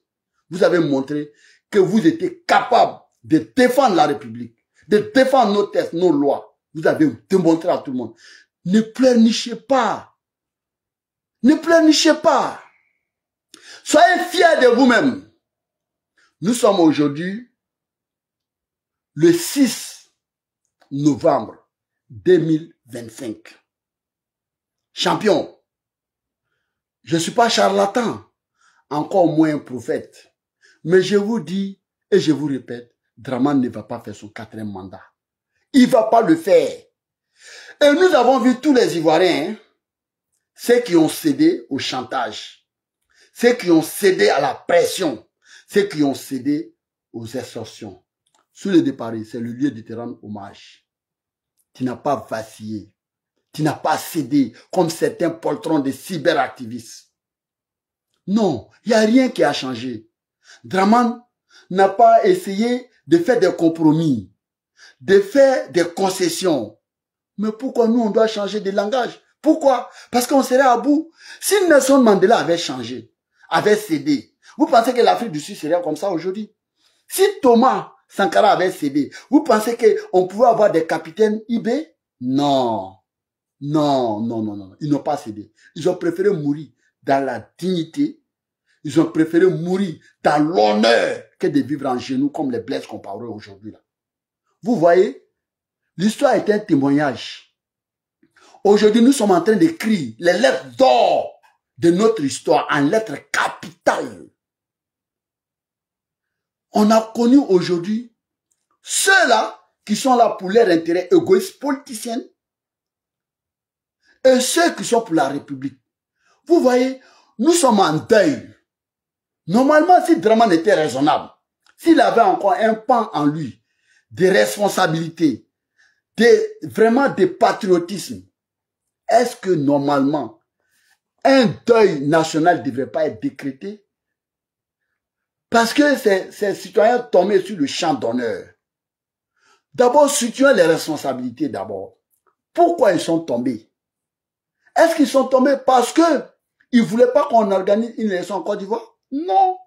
vous avez montré que vous étiez capable de défendre la République, de défendre nos textes, nos lois. Vous avez démontré à tout le monde. Ne pleurnichez pas. Ne pleurnichez pas. Soyez fiers de vous-même. Nous sommes aujourd'hui le 6 novembre 2025. Champion. Je ne suis pas charlatan, encore moins un prophète. Mais je vous dis et je vous répète, Dramane ne va pas faire son 4e mandat. Il ne va pas le faire. Et nous avons vu tous les Ivoiriens, ceux qui ont cédé au chantage, ceux qui ont cédé à la pression, ceux qui ont cédé aux extorsions. Sous le départ, c'est le lieu de te rendre hommage. Tu n'as pas vacillé. Tu n'as pas cédé comme certains poltrons de cyberactivistes. Non, il n'y a rien qui a changé. Dramane n'a pas essayé de faire des compromis, de faire des concessions. Mais pourquoi nous, on doit changer de langage? Pourquoi? Parce qu'on serait à bout. Si Nelson Mandela avait changé, avait cédé, vous pensez que l'Afrique du Sud serait comme ça aujourd'hui? Si Thomas Sankara avait cédé, vous pensez qu'on pouvait avoir des capitaines IB? Non. Non, non, non, non. Ils n'ont pas cédé. Ils ont préféré mourir dans la dignité. Ils ont préféré mourir dans l'honneur que de vivre en genoux comme les blesses qu'on parle aujourd'hui là. Vous voyez, l'histoire est un témoignage. Aujourd'hui, nous sommes en train d'écrire les lettres d'or de notre histoire en lettres capitales. On a connu aujourd'hui ceux-là qui sont là pour leur intérêt égoïste politicien. et ceux qui sont pour la République. Vous voyez, nous sommes en deuil. Normalement, si Draman était raisonnable, s'il avait encore un pan en lui, des responsabilités, vraiment des patriotismes, est-ce que normalement, un deuil national ne devrait pas être décrété? Parce que ces citoyens tombés sur le champ d'honneur. D'abord, situons les responsabilités d'abord. Pourquoi ils sont tombés? Est-ce qu'ils sont tombés parce que ils voulaient pas qu'on organise une élection en Côte d'Ivoire? Non.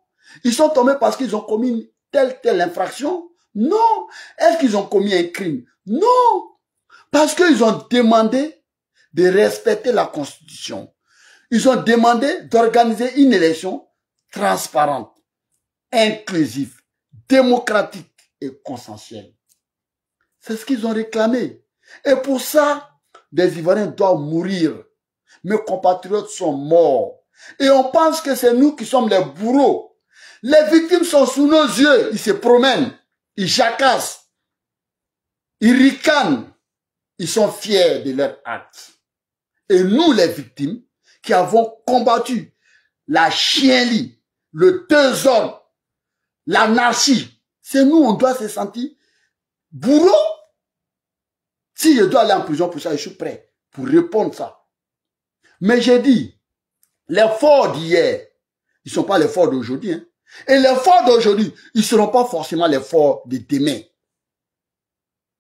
Ils sont tombés parce qu'ils ont commis telle infraction? Non. Est-ce qu'ils ont commis un crime? Non. Parce qu'ils ont demandé de respecter la Constitution. Ils ont demandé d'organiser une élection transparente, inclusive, démocratique et consensuelle. C'est ce qu'ils ont réclamé. Et pour ça, des Ivoiriens doivent mourir. Mes compatriotes sont morts. Et on pense que c'est nous qui sommes les bourreaux. Les victimes sont sous nos yeux. Ils se promènent. Ils jacassent. Ils ricanent. Ils sont fiers de leurs actes. Et nous, les victimes, qui avons combattu la chienlit, le désordre, l'anarchie, c'est nous, on doit se sentir bourreaux. Si je dois aller en prison pour ça, je suis prêt pour répondre ça. Mais j'ai dit, les forts d'hier, ils ne sont pas les forts d'aujourd'hui. Hein. Et les forts d'aujourd'hui, ils ne seront pas forcément les forts de demain.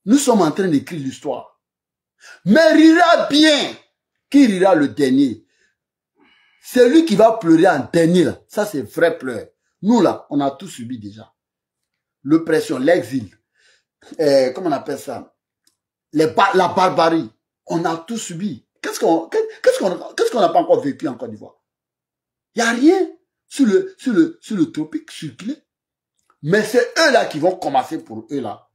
Nous sommes en train d'écrire l'histoire. Mais rira bien. Qui rira le dernier? C'est lui qui va pleurer en dernier. Là. Ça, c'est vrai pleur. Nous, là, on a tout subi déjà. L'oppression, l'exil. Comment on appelle ça? La barbarie. On a tout subi. Qu'est-ce qu'on n'a pas encore vécu en Côte d'Ivoire? Il n'y a rien sur le tropique circulé. Mais c'est eux là qui vont commencer pour eux là.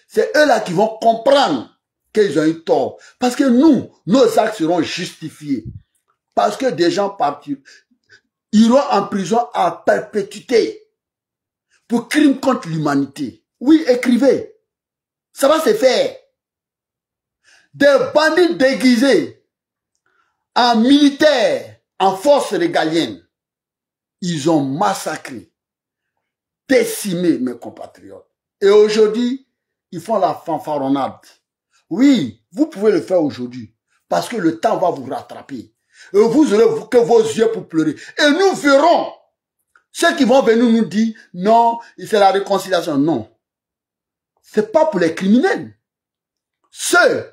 C'est eux là qui vont comprendre qu'ils ont eu tort. Parce que nous, nos actes seront justifiés. Parce que des gens iront en prison à perpétuité pour crimes contre l'humanité. Oui, écrivez. Ça va se faire. Des bandits déguisés en militaires, en forces régaliennes. Ils ont massacré, décimé mes compatriotes. Et aujourd'hui, ils font la fanfaronnade. Oui, vous pouvez le faire aujourd'hui. Parce que le temps va vous rattraper. Et vous aurez que vos yeux pour pleurer. Et nous verrons ceux qui vont venir nous dire, non, c'est la réconciliation. Non. C'est pas pour les criminels. Ceux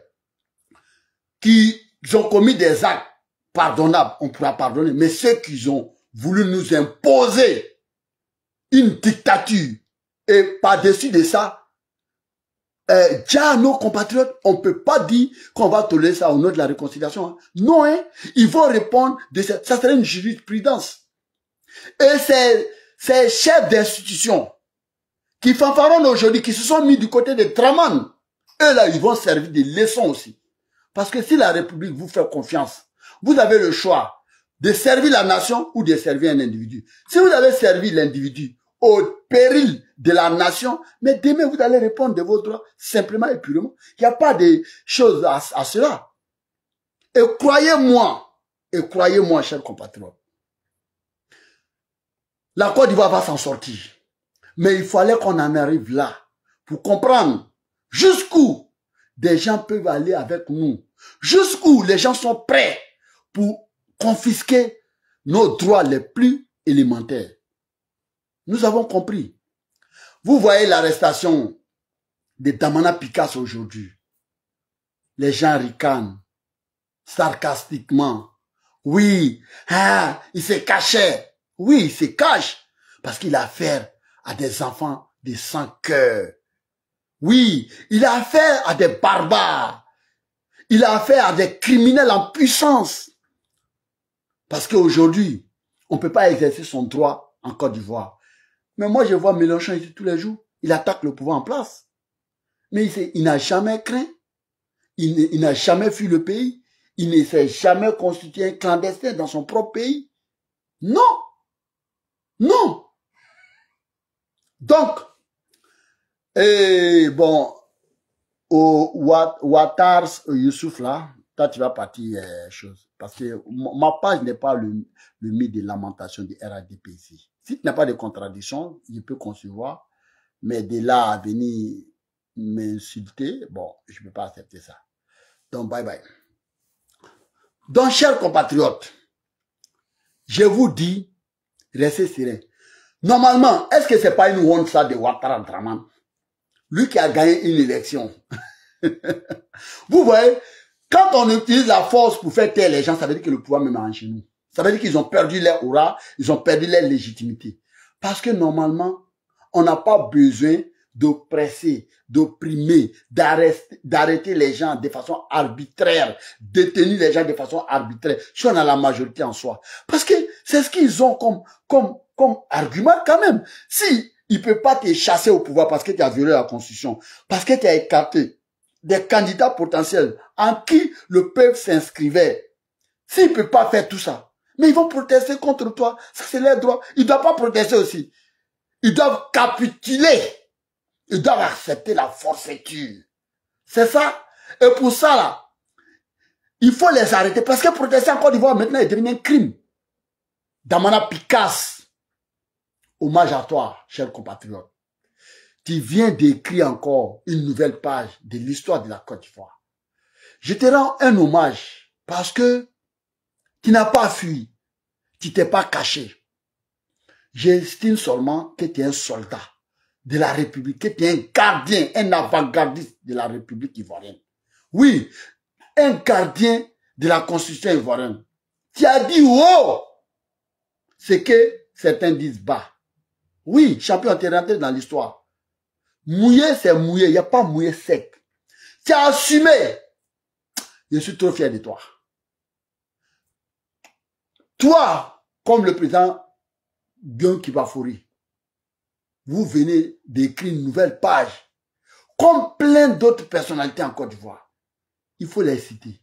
qui ont commis des actes pardonnables, on pourra pardonner. Mais ceux qui ont voulu nous imposer une dictature, et par-dessus de ça, déjà nos compatriotes, on ne peut pas dire qu'on va tolérer ça au nom de la réconciliation. Hein. Non, hein, ils vont répondre de ça. Ça serait une jurisprudence. Et ces chefs d'institution qui fanfaronnent aujourd'hui, qui se sont mis du côté de Draman, eux là, ils vont servir des leçons aussi. Parce que si la République vous fait confiance, vous avez le choix de servir la nation ou de servir un individu. Si vous allez servir l'individu au péril de la nation, mais demain vous allez répondre de vos droits simplement et purement. Il n'y a pas de choses à cela. Et croyez-moi, chers compatriotes, la Côte d'Ivoire va s'en sortir. Mais il fallait qu'on en arrive là pour comprendre jusqu'où des gens peuvent aller avec nous. Jusqu'où les gens sont prêts pour confisquer nos droits les plus élémentaires. Nous avons compris. Vous voyez l'arrestation de Damana Picasso aujourd'hui. Les gens ricanent sarcastiquement. Oui, ah, il se cachait. Oui, il se cache parce qu'il a affaire à des enfants de sans cœur. Oui, il a affaire à des barbares. Il a affaire à des criminels en puissance. Parce qu'aujourd'hui, on ne peut pas exercer son droit en Côte d'Ivoire. Mais moi, je vois Mélenchon ici tous les jours. Il attaque le pouvoir en place. Mais il n'a jamais craint. Il n'a jamais fui le pays. Il ne s'est jamais constitué un clandestin dans son propre pays. Non. Non. Donc, et bon, au Ouattara Youssouf là, toi, tu vas partir chose. Parce que ma page n'est pas le mythe de lamentation du RADP ici. Si tu n'as pas de contradiction, je peux concevoir. Mais de là à venir m'insulter, bon, je ne peux pas accepter ça. Donc, bye bye. Donc, chers compatriotes, je vous dis, restez sereins. Normalement, est-ce que c'est pas une honte ça de Ouattara Draman? Lui qui a gagné une élection. Vous voyez, quand on utilise la force pour faire taire les gens, ça veut dire que le pouvoir même est en chez nous. Ça veut dire qu'ils ont perdu leur aura, ils ont perdu leur légitimité. Parce que normalement, on n'a pas besoin d'oppresser, d'opprimer, d'arrêter les gens de façon arbitraire, détenir les gens de façon arbitraire, si on a la majorité en soi. Parce que c'est ce qu'ils ont comme argument quand même. Si il peut pas te chasser au pouvoir parce que tu as violé la Constitution, parce que tu as écarté des candidats potentiels en qui le peuple s'inscrivait, s'il peut pas faire tout ça, mais ils vont protester contre toi, ça c'est leur droit. Ils doivent pas protester aussi. Ils doivent capituler. Ils doivent accepter la forfaiture. C'est ça. Et pour ça, là, il faut les arrêter. Parce que protester en Côte d'Ivoire, maintenant, est devenu un crime. Damana Picasse, hommage à toi, cher compatriote. Tu viens d'écrire encore une nouvelle page de l'histoire de la Côte d'Ivoire. Je te rends un hommage parce que tu n'as pas fui. Tu t'es pas caché. J'estime seulement que tu es un soldat de la République, que tu es un gardien, un avant-gardiste de la République ivoirienne. Oui, un gardien de la Constitution ivoirienne. Tu as dit haut ce que certains disent bas. Oui, champion, tu es rentré dans l'histoire. Mouiller, c'est mouiller, il n'y a pas mouiller sec. Tu as assumé. Je suis trop fier de toi. Toi, comme le président Guillaume Kibafouri, vous venez d'écrire une nouvelle page, comme plein d'autres personnalités en Côte d'Ivoire. Il faut les citer.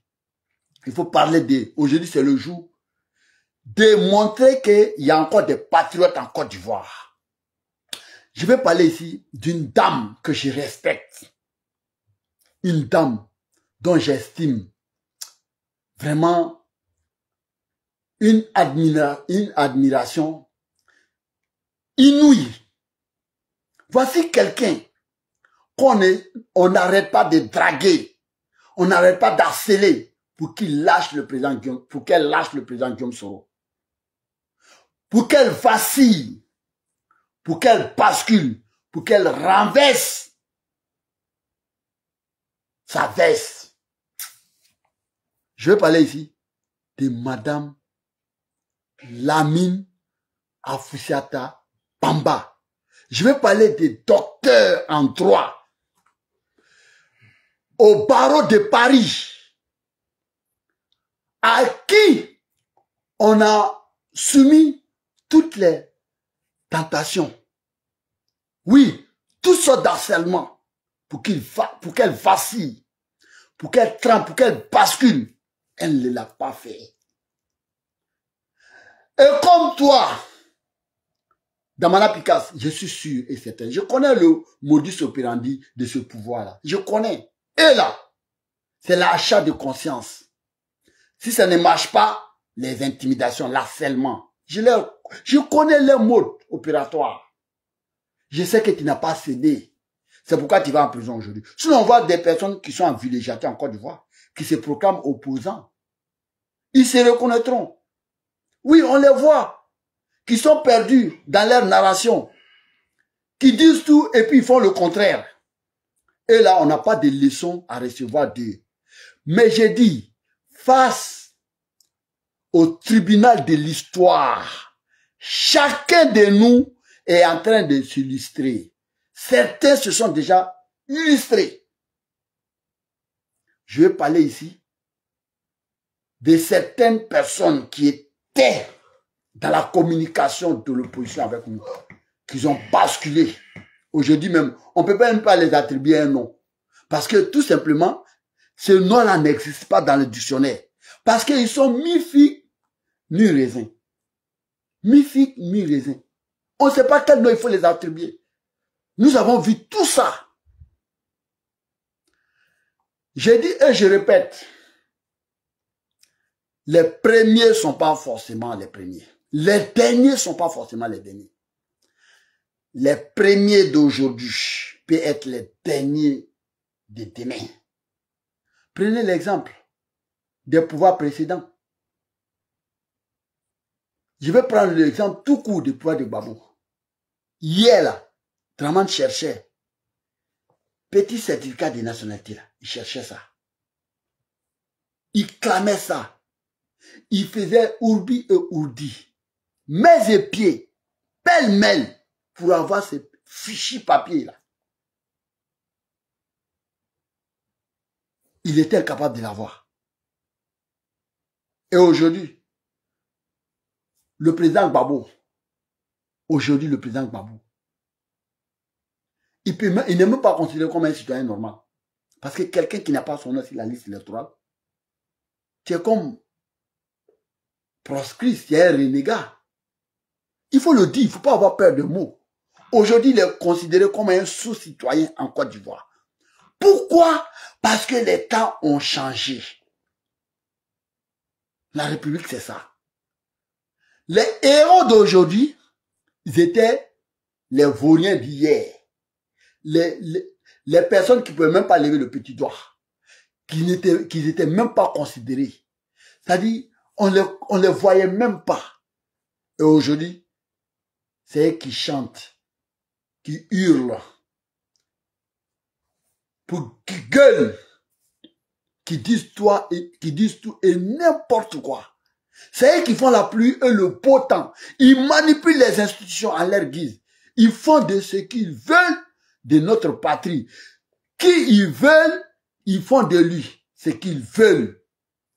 Il faut parler d'eux. Aujourd'hui, c'est le jour de montrer qu'il y a encore des patriotes en Côte d'Ivoire. Je vais parler ici d'une dame que je respecte. Une dame dont j'estime vraiment une admiration inouïe. Voici quelqu'un on n'arrête pas de draguer, on n'arrête pas d'harceler pour qu'il lâche le président Guillaume, pour qu'elle lâche le président Guillaume Soro. Pour qu'elle vacille, pour qu'elle bascule, pour qu'elle renverse sa veste. Je vais parler ici de Madame Lamine Afoussiata Bamba. Je vais parler des docteurs en droit au barreau de Paris à qui on a soumis toutes les tentations. Oui, toutes sortes d'harcèlement pour qu'elle vacille, pour qu'elle trempe, pour qu'elle bascule. Elle ne l'a pas fait. Et comme toi, Damana Picasse, je suis sûr et certain, je connais le modus operandi de ce pouvoir-là. Je connais. Et là, c'est l'achat de conscience. Si ça ne marche pas, les intimidations, l'harcèlement, je connais les modes opératoires. Je sais que tu n'as pas cédé. C'est pourquoi tu vas en prison aujourd'hui. Sinon, on voit des personnes qui sont en villégiature en Côte d'Ivoire, qui se proclament opposants. Ils se reconnaîtront. Oui, on les voit. Qui sont perdus dans leur narration, qui disent tout et puis ils font le contraire. Et là, on n'a pas de leçons à recevoir d'eux. Mais j'ai dit, face au tribunal de l'histoire, chacun de nous est en train de s'illustrer. Certains se sont déjà illustrés. Je vais parler ici de certaines personnes qui étaient dans la communication de l'opposition avec nous, qu'ils ont basculé. Aujourd'hui même, on ne peut même pas les attribuer un nom. Parce que tout simplement, ce nom-là n'existe pas dans le dictionnaire. Parce qu'ils sont mi-figue, mi-raisin. Mi-figue, mi-raisin. On ne sait pas quel nom il faut les attribuer. Nous avons vu tout ça. J'ai dit et je répète, Les premiers ne sont pas forcément les premiers. Les derniers ne sont pas forcément les derniers. Les premiers d'aujourd'hui peuvent être les derniers de demain. Prenez l'exemple des pouvoirs précédents. Je vais prendre l'exemple tout court du pouvoir de Gbagbo. Hier, là, Dramane cherchait petit certificat de nationalité. Là. Il cherchait ça. Il clamait ça. Il faisait ourbi et ourdi. Mains et pieds, pêle-mêle, pour avoir ces fichus papiers là. Il était incapable de l'avoir. Et aujourd'hui, le président Gbagbo, il n'est même pas considéré comme un citoyen normal. Parce que quelqu'un qui n'a pas son nom sur la liste électorale, c'est comme proscrit, c'est un renégat. Il faut le dire, il ne faut pas avoir peur de mots. Aujourd'hui, il est considéré comme un sous-citoyen en Côte d'Ivoire. Pourquoi? Parce que les temps ont changé. La République, c'est ça. Les héros d'aujourd'hui, ils étaient les vauriens d'hier. Les personnes qui ne pouvaient même pas lever le petit doigt. Qui n'étaient même pas considérés. C'est-à-dire, on les voyait même pas. Et aujourd'hui, c'est eux qui chantent, qui hurlent, qui gueulent, qui disent tout et n'importe quoi. C'est eux qui font la pluie et le beau temps. Ils manipulent les institutions à leur guise. Ils font de ce qu'ils veulent de notre patrie. Qui ils veulent, ils font de lui ce qu'ils veulent.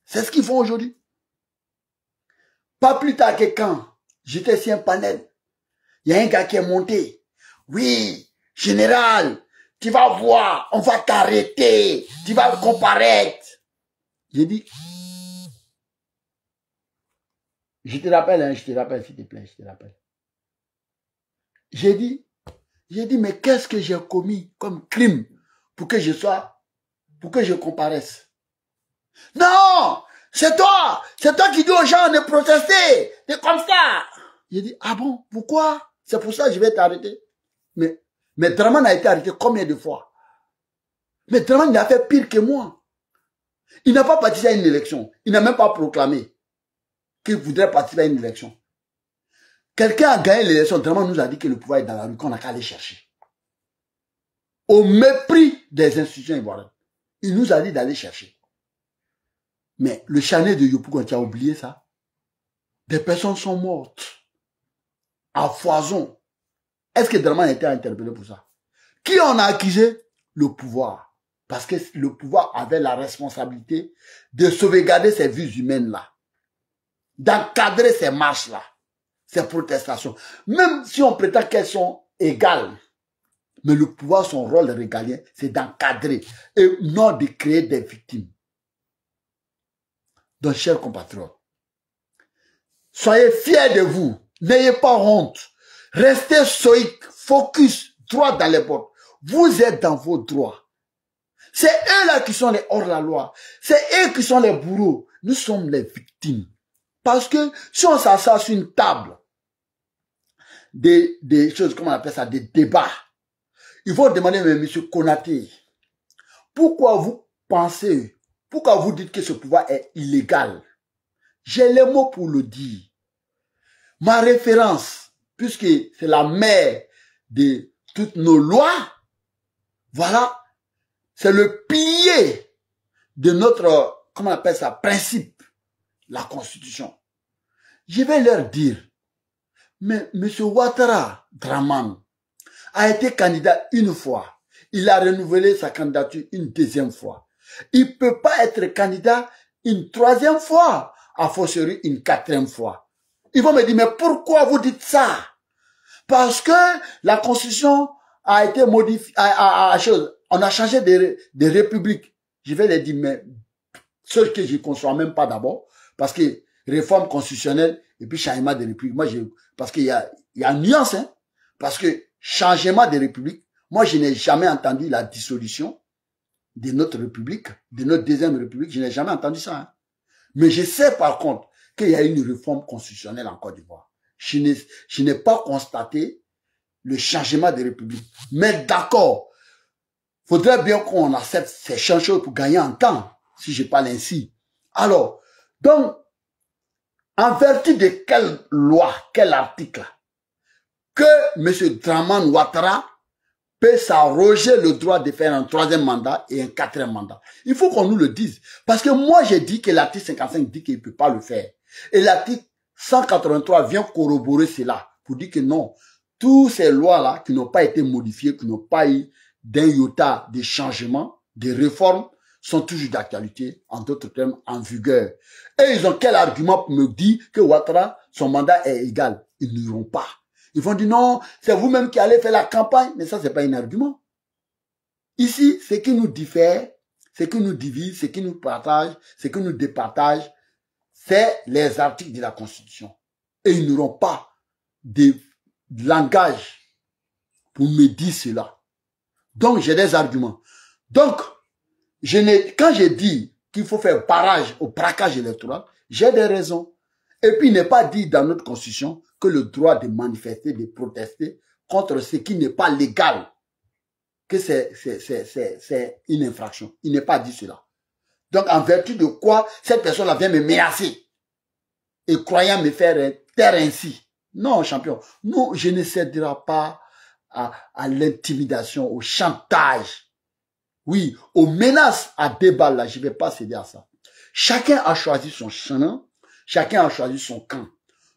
C'est ce qu'ils font aujourd'hui. Pas plus tard que quand j'étais sur un panel, il y a un gars qui est monté. Oui, général, tu vas voir, on va t'arrêter, tu vas comparaître. J'ai dit, je te rappelle, s'il te plaît, je te rappelle. J'ai dit, mais qu'est-ce que j'ai commis comme crime pour que je comparaisse? Non, c'est toi qui dis aux gens de protester, de comme ça. J'ai dit, ah bon, pourquoi? C'est pour ça que je vais t'arrêter. Mais Dramane a été arrêté combien de fois? Mais Dramane, il a fait pire que moi. Il n'a pas participé à une élection. Il n'a même pas proclamé qu'il voudrait participer à une élection. Quelqu'un a gagné l'élection. Dramane nous a dit que le pouvoir est dans la rue, qu'on n'a qu'à aller chercher. Au mépris des institutions ivoiriennes. Il nous a dit d'aller chercher. Mais le Chanel de Yopougon, tu as oublié ça? Des personnes sont mortes. À foison. Est-ce que Dramane a été interpellé pour ça? Qui en a accusé? Le pouvoir. Parce que le pouvoir avait la responsabilité de sauvegarder ces vies humaines-là. D'encadrer ces marches-là. Ces protestations. Même si on prétend qu'elles sont égales. Mais le pouvoir, son rôle régalien, c'est d'encadrer. Et non de créer des victimes. Donc, chers compatriotes, soyez fiers de vous. N'ayez pas honte. Restez stoïques, focus, droit dans les bottes. Vous êtes dans vos droits. C'est eux-là qui sont les hors-la-loi. C'est eux qui sont les bourreaux. Nous sommes les victimes. Parce que si on s'assoit sur une table, des choses, comment on appelle ça, des débats, il faut demander, mais monsieur Konaté, pourquoi vous pensez, pourquoi vous dites que ce pouvoir est illégal? J'ai les mots pour le dire. Ma référence, puisque c'est la mère de toutes nos lois, voilà, c'est le pilier de notre, comment on appelle ça, principe, la Constitution. Je vais leur dire, mais M. Ouattara Dramane a été candidat une fois. Il a renouvelé sa candidature une deuxième fois. Il ne peut pas être candidat une troisième fois, a fortiori une quatrième fois. Ils vont me dire, mais pourquoi vous dites ça? Parce que la Constitution a été modifiée, on a changé de république. Je vais les dire, mais ce que je ne conçois même pas d'abord, parce que réforme constitutionnelle et puis changement de république. Moi, parce qu'il y a une nuance, hein, parce que changement de république, moi, je n'ai jamais entendu la dissolution de notre république, de notre deuxième république. Je n'ai jamais entendu ça. Hein. Mais je sais par contre qu'il y a une réforme constitutionnelle en Côte d'Ivoire. Je n'ai pas constaté le changement de république. Mais d'accord, faudrait bien qu'on accepte ces changements pour gagner en temps, si je parle ainsi. Alors, donc, en vertu de quelle loi, quel article, que M. Dramane Ouattara peut s'arroger le droit de faire un 3e mandat et un 4e mandat. Il faut qu'on nous le dise. Parce que moi, j'ai dit que l'article 55 dit qu'il ne peut pas le faire. Et l'article 183 vient corroborer cela pour dire que non, toutes ces lois-là qui n'ont pas été modifiées, qui n'ont pas eu d'un iota de changement, de réformes, sont toujours d'actualité, en d'autres termes, en vigueur. Et ils ont quel argument pour me dire que Ouattara, son mandat est égal? Ils n'iront pas. Ils vont dire non, c'est vous-même qui allez faire la campagne. Mais ça, c'est pas un argument. Ici, ce qui nous diffère, ce qui nous divise, ce qui nous partage, ce qui nous départage, c'est les articles de la Constitution. Et ils n'auront pas de langage pour me dire cela. Donc, j'ai des arguments. Donc, quand j'ai dit qu'il faut faire barrage au braquage électoral, j'ai des raisons. Et puis, il n'est pas dit dans notre Constitution que le droit de manifester, de protester contre ce qui n'est pas légal, que c'est une infraction. Il n'est pas dit cela. Donc, en vertu de quoi cette personne-là vient me menacer et croyant me faire taire ainsi. Non, champion. Non, je ne céderai pas à l'intimidation, au chantage. Oui, aux menaces à débat, là, je ne vais pas céder à ça. Chacun a choisi son chemin, chacun a choisi son camp.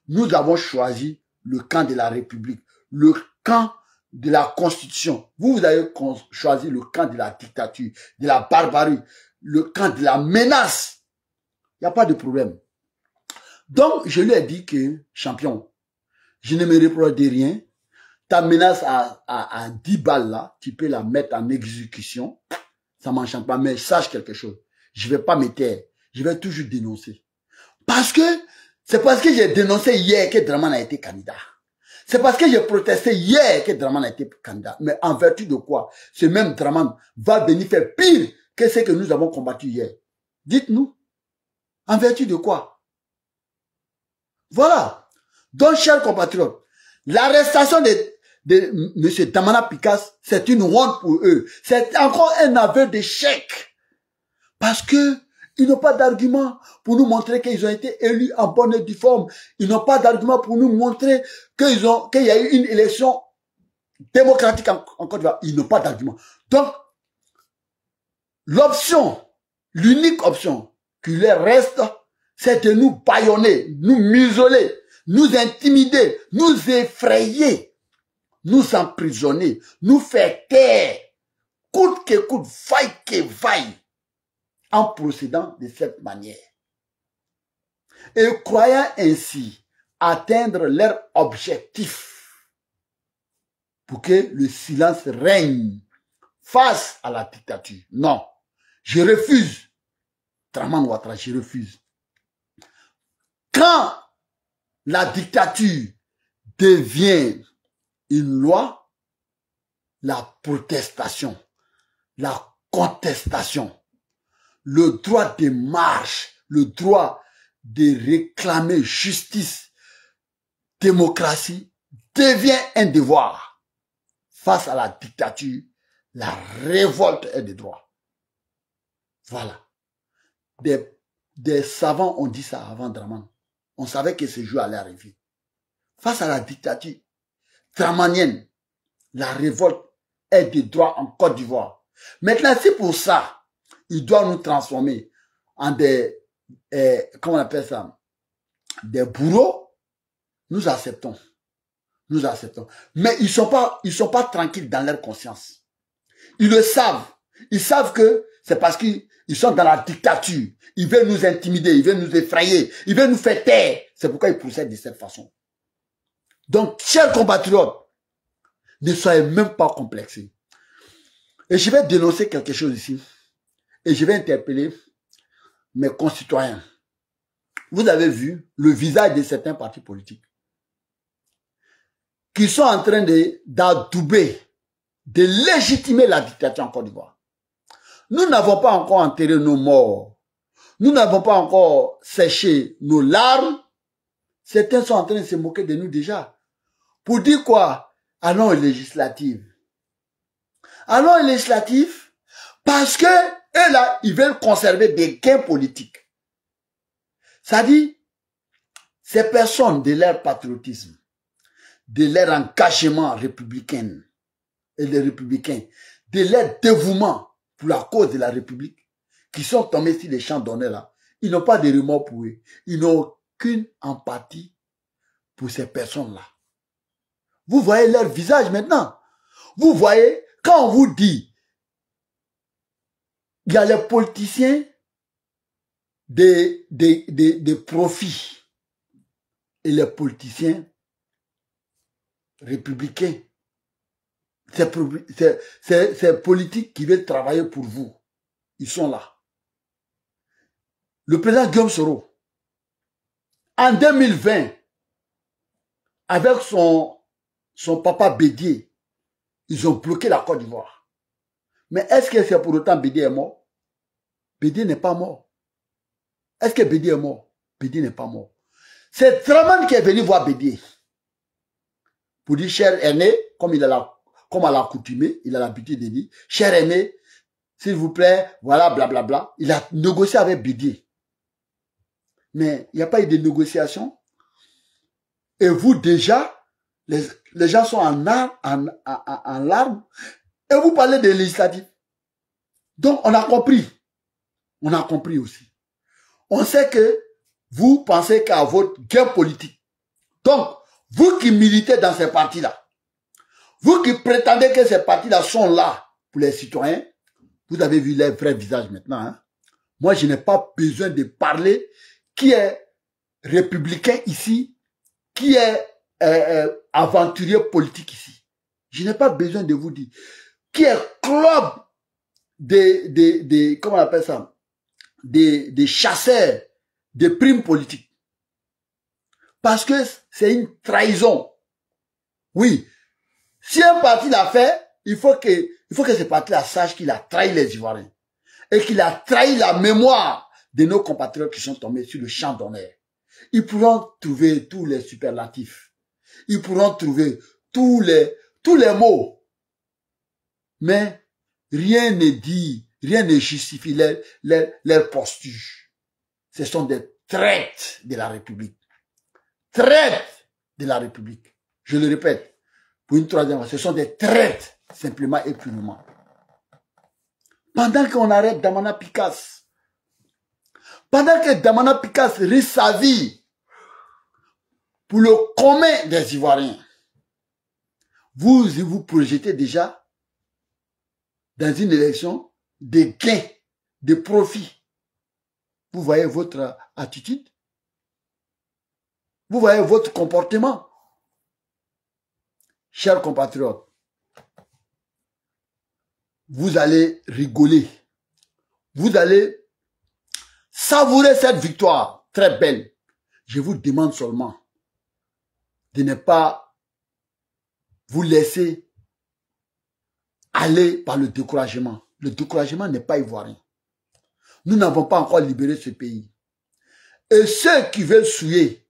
Nous avons choisi le camp de la République, le camp de la Constitution. Vous avez choisi le camp de la dictature, de la barbarie, le camp de la menace. Il n'y a pas de problème. Donc, je lui ai dit que, champion, je ne me reproche de rien. Ta menace à 10 balles là, tu peux la mettre en exécution. Ça m'enchante pas, mais sache quelque chose. Je vais pas me taire. Je vais toujours dénoncer. C'est parce que j'ai dénoncé hier que Dramane a été candidat. C'est parce que j'ai protesté hier que Dramane a été candidat. Mais en vertu de quoi? Ce même Dramane va venir faire pire que ce que nous avons combattu hier. Dites-nous. En vertu de quoi? Voilà. Donc, chers compatriotes, l'arrestation de M. Damana Picasse, c'est une honte pour eux. C'est encore un aveu d'échec. Parce que ils n'ont pas d'argument pour nous montrer qu'ils ont été élus en bonne et due forme. Ils n'ont pas d'argument pour nous montrer qu'il y a eu une élection démocratique en Côte d'Ivoire. Ils n'ont pas d'argument. Donc, l'unique option qui leur reste, c'est de nous bâillonner, nous museler, nous intimider, nous effrayer, nous emprisonner, nous faire taire, coûte que coûte, vaille que vaille, en procédant de cette manière. Et croyant ainsi atteindre leur objectif pour que le silence règne face à la dictature. Non, je refuse. Dramane Ouattara, je refuse. Quand la dictature devient une loi, la protestation, la contestation, le droit de marche, le droit de réclamer justice, démocratie, devient un devoir. Face à la dictature, la révolte est des droits. Voilà. Des savants ont dit ça avant Dramane. On savait que ce jour allait arriver. Face à la dictature dramanienne, la révolte est des droits en Côte d'Ivoire. Maintenant, c'est pour ça il doit nous transformer en des, comment on appelle ça, des bourreaux. Nous acceptons. Nous acceptons. Mais ils sont pas tranquilles dans leur conscience. Ils le savent. Ils savent que c'est parce qu'ils sont dans la dictature. Ils veulent nous intimider, ils veulent nous effrayer, ils veulent nous faire taire. C'est pourquoi ils procèdent de cette façon. Donc, chers compatriotes, ne soyez même pas complexés. Et je vais dénoncer quelque chose ici. Et je vais interpeller mes concitoyens. Vous avez vu le visage de certains partis politiques qui sont en train d'adouber, de légitimer la dictature en Côte d'Ivoire. Nous n'avons pas encore enterré nos morts. Nous n'avons pas encore séché nos larmes. Certains sont en train de se moquer de nous déjà. Pour dire quoi? Allons aux législatives. Allons aux législatives parce que eux là, ils veulent conserver des gains politiques. Ça dit, ces personnes de leur patriotisme, de leur engagement républicain et les républicains, de leur dévouement pour la cause de la République, qui sont tombés sur les champs d'honneur là, ils n'ont pas de remords pour eux. Ils n'ont aucune empathie pour ces personnes-là. Vous voyez leur visage maintenant. Vous voyez, quand on vous dit, il y a les politiciens des profits et les politiciens républicains. Ces politiques qui veulent travailler pour vous. Ils sont là. Le président Guillaume Soro, en 2020, avec son papa Bédié, ils ont bloqué la Côte d'Ivoire. Mais est-ce que c'est pour autant Bédié est mort? Bédié n'est pas mort. Est-ce que Bédié est mort? Bédié n'est pas mort. C'est Draman qui est venu voir Bédié pour dire, cher aîné, comme à l'accoutumée, il a l'habitude de dire, cher aîné, s'il vous plaît, voilà, blablabla. Il a négocié avec Bédié. Mais il n'y a pas eu de négociation. Et vous, déjà, les gens sont en larmes. Et vous parlez des législatives. Donc, on a compris. On a compris aussi. On sait que vous pensez qu'à votre gain politique. Donc, vous qui militez dans ces partis-là, vous qui prétendez que ces partis-là sont là pour les citoyens, vous avez vu leur vrai visage maintenant. Hein? Moi, je n'ai pas besoin de parler qui est républicain ici, qui est aventurier politique ici. Je n'ai pas besoin de vous dire qui est club comment on appelle ça, des chasseurs de primes politiques. Parce que c'est une trahison. Oui. Si un parti l'a fait, il faut que ce parti-là sache qu'il a trahi les Ivoiriens. Et qu'il a trahi la mémoire de nos compatriotes qui sont tombés sur le champ d'honneur. Ils pourront trouver tous les superlatifs. Ils pourront trouver tous les mots. Mais rien ne dit, rien ne justifie leur posture. Ce sont des traites de la République. Traites de la République. Je le répète, pour une troisième fois, ce sont des traites, simplement et purement. Pendant qu'on arrête Damana Picasse, pendant que Damana Picasse risque sa vie pour le commun des Ivoiriens, vous projetez déjà dans une élection des gains, des profits. Vous voyez votre attitude? Vous voyez votre comportement? Chers compatriotes, vous allez rigoler. Vous allez savourer cette victoire très belle. Je vous demande seulement de ne pas vous laisser aller par le découragement. Le découragement n'est pas ivoirien. Nous n'avons pas encore libéré ce pays. Et ceux qui veulent souiller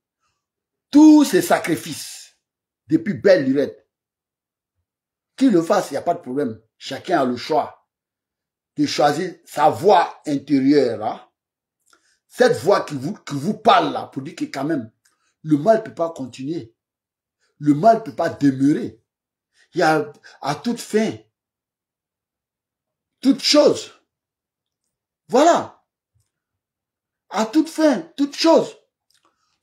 tous ces sacrifices depuis belle lurette, qu'ils le fassent, il n'y a pas de problème. Chacun a le choix de choisir sa voix intérieure. Hein? Cette voix qui vous parle là, pour dire que quand même, le mal ne peut pas continuer. Le mal ne peut pas demeurer. Il y a à toute fin, toute chose. Voilà. À toute fin, toute chose.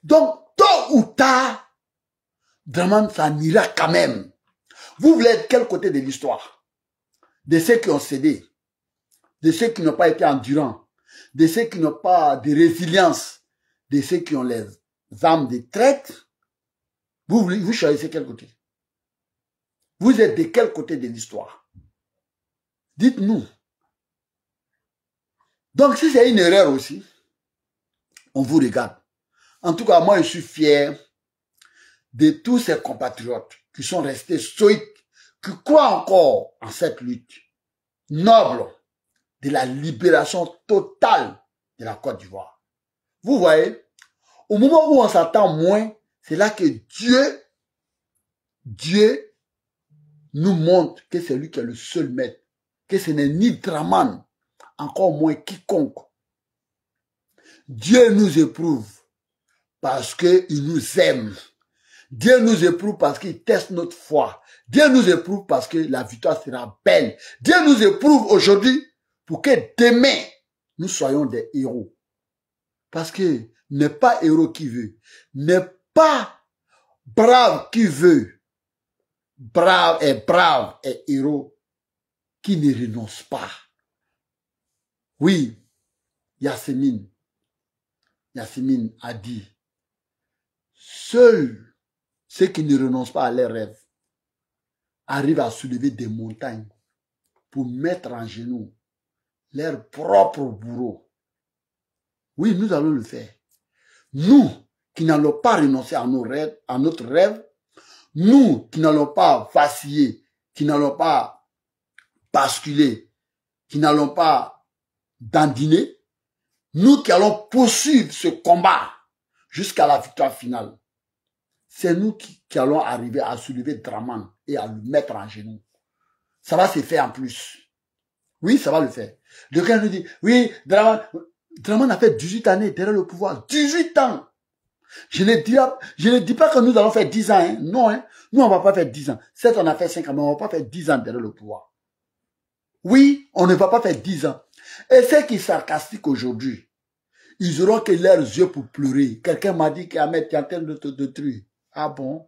Donc, tôt ou tard, vraiment, ça n'ira quand même. Vous voulez être quel côté de l'histoire? De ceux qui ont cédé, de ceux qui n'ont pas été endurants, de ceux qui n'ont pas de résilience, de ceux qui ont les âmes de traite. Vous choisissez quel côté? Vous êtes de quel côté de l'histoire? Dites-nous. Donc, si c'est une erreur aussi, on vous regarde. En tout cas, moi, je suis fier de tous ces compatriotes qui sont restés stoïques, qui croient encore en cette lutte noble de la libération totale de la Côte d'Ivoire. Vous voyez, au moment où on s'attend moins, c'est là que Dieu nous montre que c'est lui qui est le seul maître, que ce n'est ni Dramane, encore moins quiconque. Dieu nous éprouve parce qu'il nous aime. Dieu nous éprouve parce qu'il teste notre foi. Dieu nous éprouve parce que la victoire sera belle. Dieu nous éprouve aujourd'hui pour que demain, nous soyons des héros. Parce que n'est pas héros qui veut, n'est pas brave qui veut. Brave et héros qui ne renonce pas. Oui, Yasmine a dit, seuls ceux qui ne renoncent pas à leurs rêves arrivent à soulever des montagnes pour mettre en genoux leur propre bourreau. Oui, nous allons le faire. Nous qui n'allons pas renoncer à nos rêves, à notre rêve, nous qui n'allons pas vaciller, qui n'allons pas basculer, qui n'allons pas dandiner, nous qui allons poursuivre ce combat jusqu'à la victoire finale. C'est nous qui allons arriver à soulever Dramane et à le mettre en genoux. Ça va se faire en plus. Oui, ça va le faire. Quelqu'un nous dit, oui, Dramane a fait 18 années derrière le pouvoir. 18 ans. Je ne dis pas que nous allons faire 10 ans. Hein. Non, hein. Nous, on ne va pas faire 10 ans. Certes, on a fait 5 ans, mais on ne va pas faire 10 ans derrière le pouvoir. Oui, on ne va pas faire 10 ans. Et ceux qui sont sarcastiques aujourd'hui, ils auront que leurs yeux pour pleurer. Quelqu'un m'a dit qu'Ahmed est en train de te détruire. Ah bon?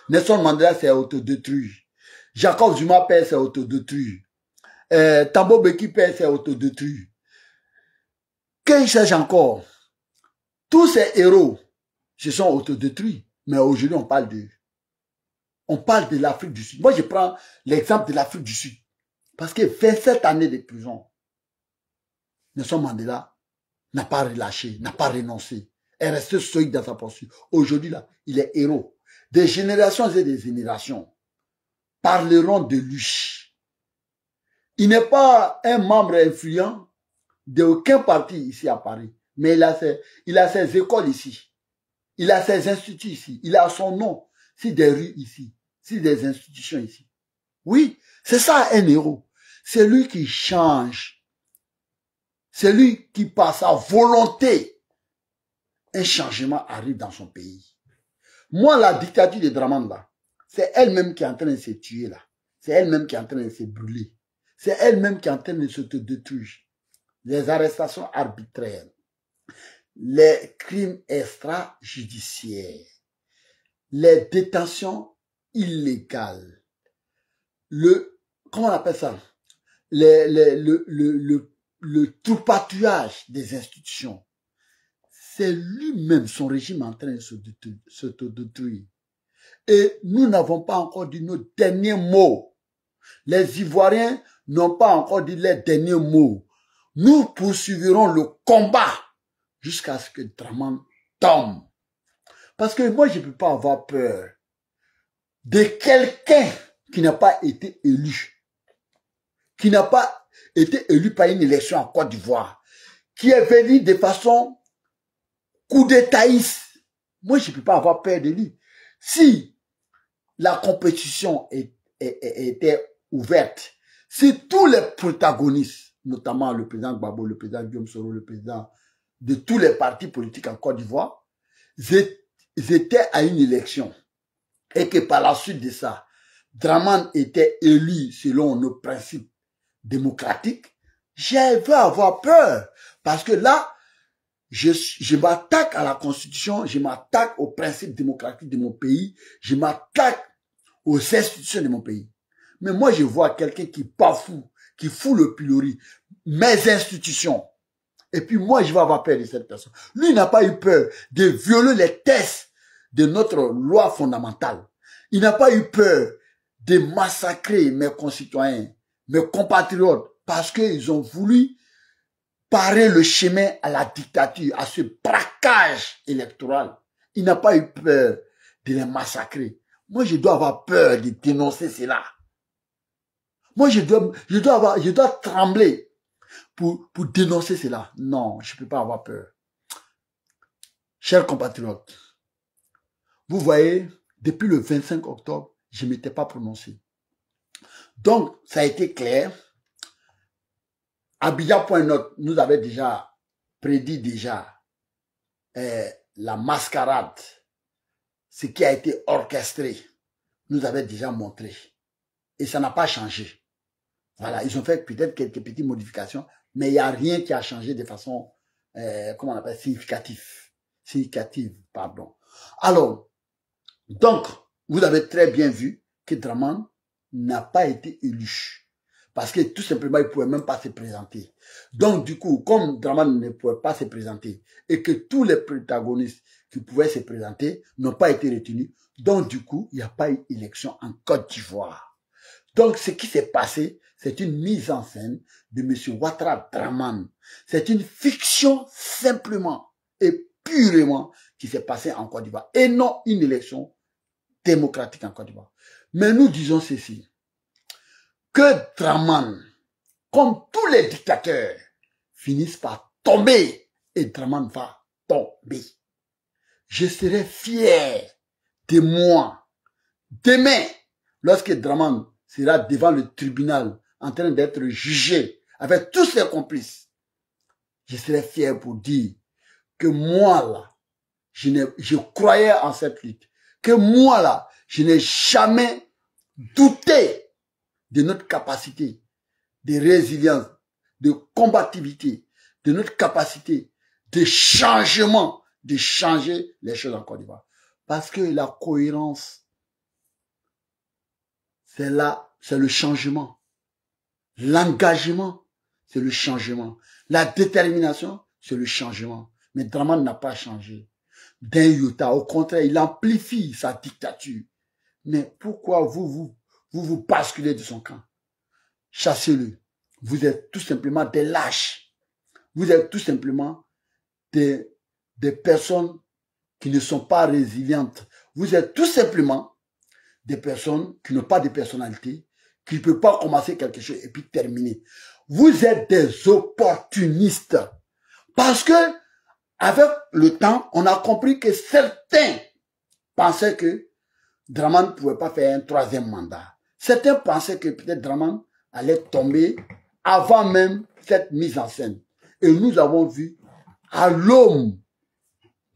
Nelson Mandela s'est autodétruit. Jacob Zuma père s'est autodétruit. Thabo Mbeki père s'est autodétruit. Qu'il cherche encore? Tous ces héros se sont autodétruits. Mais aujourd'hui, on parle de l'Afrique du Sud. Moi, je prends l'exemple de l'Afrique du Sud. Parce que 27 années de prison, Nelson Mandela n'a pas relâché, n'a pas renoncé. Est resté stoïque dans sa posture. Aujourd'hui, là, il est héros. Des générations et des générations parleront de lui. Il n'est pas un membre influent d'aucun parti ici à Paris. Mais il a ses écoles ici. Il a ses instituts ici. Il a son nom sur des rues ici. Sur des institutions ici. Oui, c'est ça un héros. C'est lui qui change. C'est lui qui, par sa volonté, un changement arrive dans son pays. Moi, la dictature de Dramane, là, c'est elle-même qui est en train de se tuer, là. C'est elle-même qui est en train de se brûler. C'est elle-même qui est en train de se détruire. Les arrestations arbitraires, les crimes extrajudiciaires, les détentions illégales, comment on appelle ça? Le tripatouillage des institutions. C'est lui-même, son régime, en train de se détruire. Et nous n'avons pas encore dit nos derniers mots. Les Ivoiriens n'ont pas encore dit les derniers mots. Nous poursuivrons le combat jusqu'à ce que Dramane tombe. Parce que moi, je ne peux pas avoir peur de quelqu'un qui n'a pas été élu. Qui n'a pas été élu par une élection en Côte d'Ivoire. Qui est venu de façon coup d'étaïste. Moi, je ne peux pas avoir peur de lui. Si la compétition était ouverte, si tous les protagonistes, notamment le président Gbagbo, le président Guillaume Soro, le président de tous les partis politiques en Côte d'Ivoire, ils étaient à une élection et que par la suite de ça, Dramane était élu selon nos principes démocratiques, je vais avoir peur. Parce que là, je m'attaque à la Constitution, je m'attaque aux principes démocratiques de mon pays, je m'attaque aux institutions de mon pays. Mais moi, je vois quelqu'un qui bafoue, qui fout le pilori, mes institutions. Et puis moi, je vais avoir peur de cette personne. Lui, il n'a pas eu peur de violer les textes de notre loi fondamentale. Il n'a pas eu peur de massacrer mes concitoyens, mes compatriotes, parce qu'ils ont voulu parer le chemin à la dictature, à ce braquage électoral. Il n'a pas eu peur de les massacrer. Moi, je dois avoir peur de dénoncer cela. Moi, je dois trembler. pour dénoncer cela. Non, je ne peux pas avoir peur. Chers compatriotes, vous voyez, depuis le 25 octobre, je ne m'étais pas prononcé. Donc, ça a été clair. Abidjan.note nous avait déjà prédit la mascarade, ce qui a été orchestré, nous avait déjà montré. Et ça n'a pas changé. Voilà, ils ont fait peut-être quelques petites modifications, mais il n'y a rien qui a changé de façon, comment on appelle, significative, pardon. Alors, donc, vous avez très bien vu que Draman n'a pas été élu. Parce que tout simplement, il ne pouvait même pas se présenter. Donc, du coup, comme Draman ne pouvait pas se présenter et que tous les protagonistes qui pouvaient se présenter n'ont pas été retenus, donc du coup, il n'y a pas eu d'élection en Côte d'Ivoire. Donc, ce qui s'est passé, c'est une mise en scène de M. Ouattara Draman. C'est une fiction simplement et purement qui s'est passée en Côte d'Ivoire et non une élection démocratique en Côte d'Ivoire. Mais nous disons ceci, que Draman, comme tous les dictateurs, finissent par tomber et Draman va tomber. Je serai fier de moi demain lorsque Draman sera devant le tribunal en train d'être jugé avec tous ses complices. Je serai fier pour dire que moi là, je croyais en cette lutte, que moi là, je n'ai jamais douté de notre capacité de résilience, de combativité, de notre capacité de changement, de changer les choses en Côte d'Ivoire. Parce que la cohérence, c'est là, c'est le changement. L'engagement, c'est le changement. La détermination, c'est le changement. Mais Draman n'a pas changé d'un iota. Au contraire, il amplifie sa dictature. Mais pourquoi vous basculez de son camp? Chassez-le. Vous êtes tout simplement des lâches. Vous êtes tout simplement des personnes qui ne sont pas résilientes. Vous êtes tout simplement des personnes qui n'ont pas de personnalité, qui ne peuvent pas commencer quelque chose et puis terminer. Vous êtes des opportunistes. Parce que, avec le temps, on a compris que certains pensaient que Draman ne pouvait pas faire un troisième mandat. Certains pensaient que peut-être Draman allait tomber avant même cette mise en scène. Et nous avons vu, à l'aune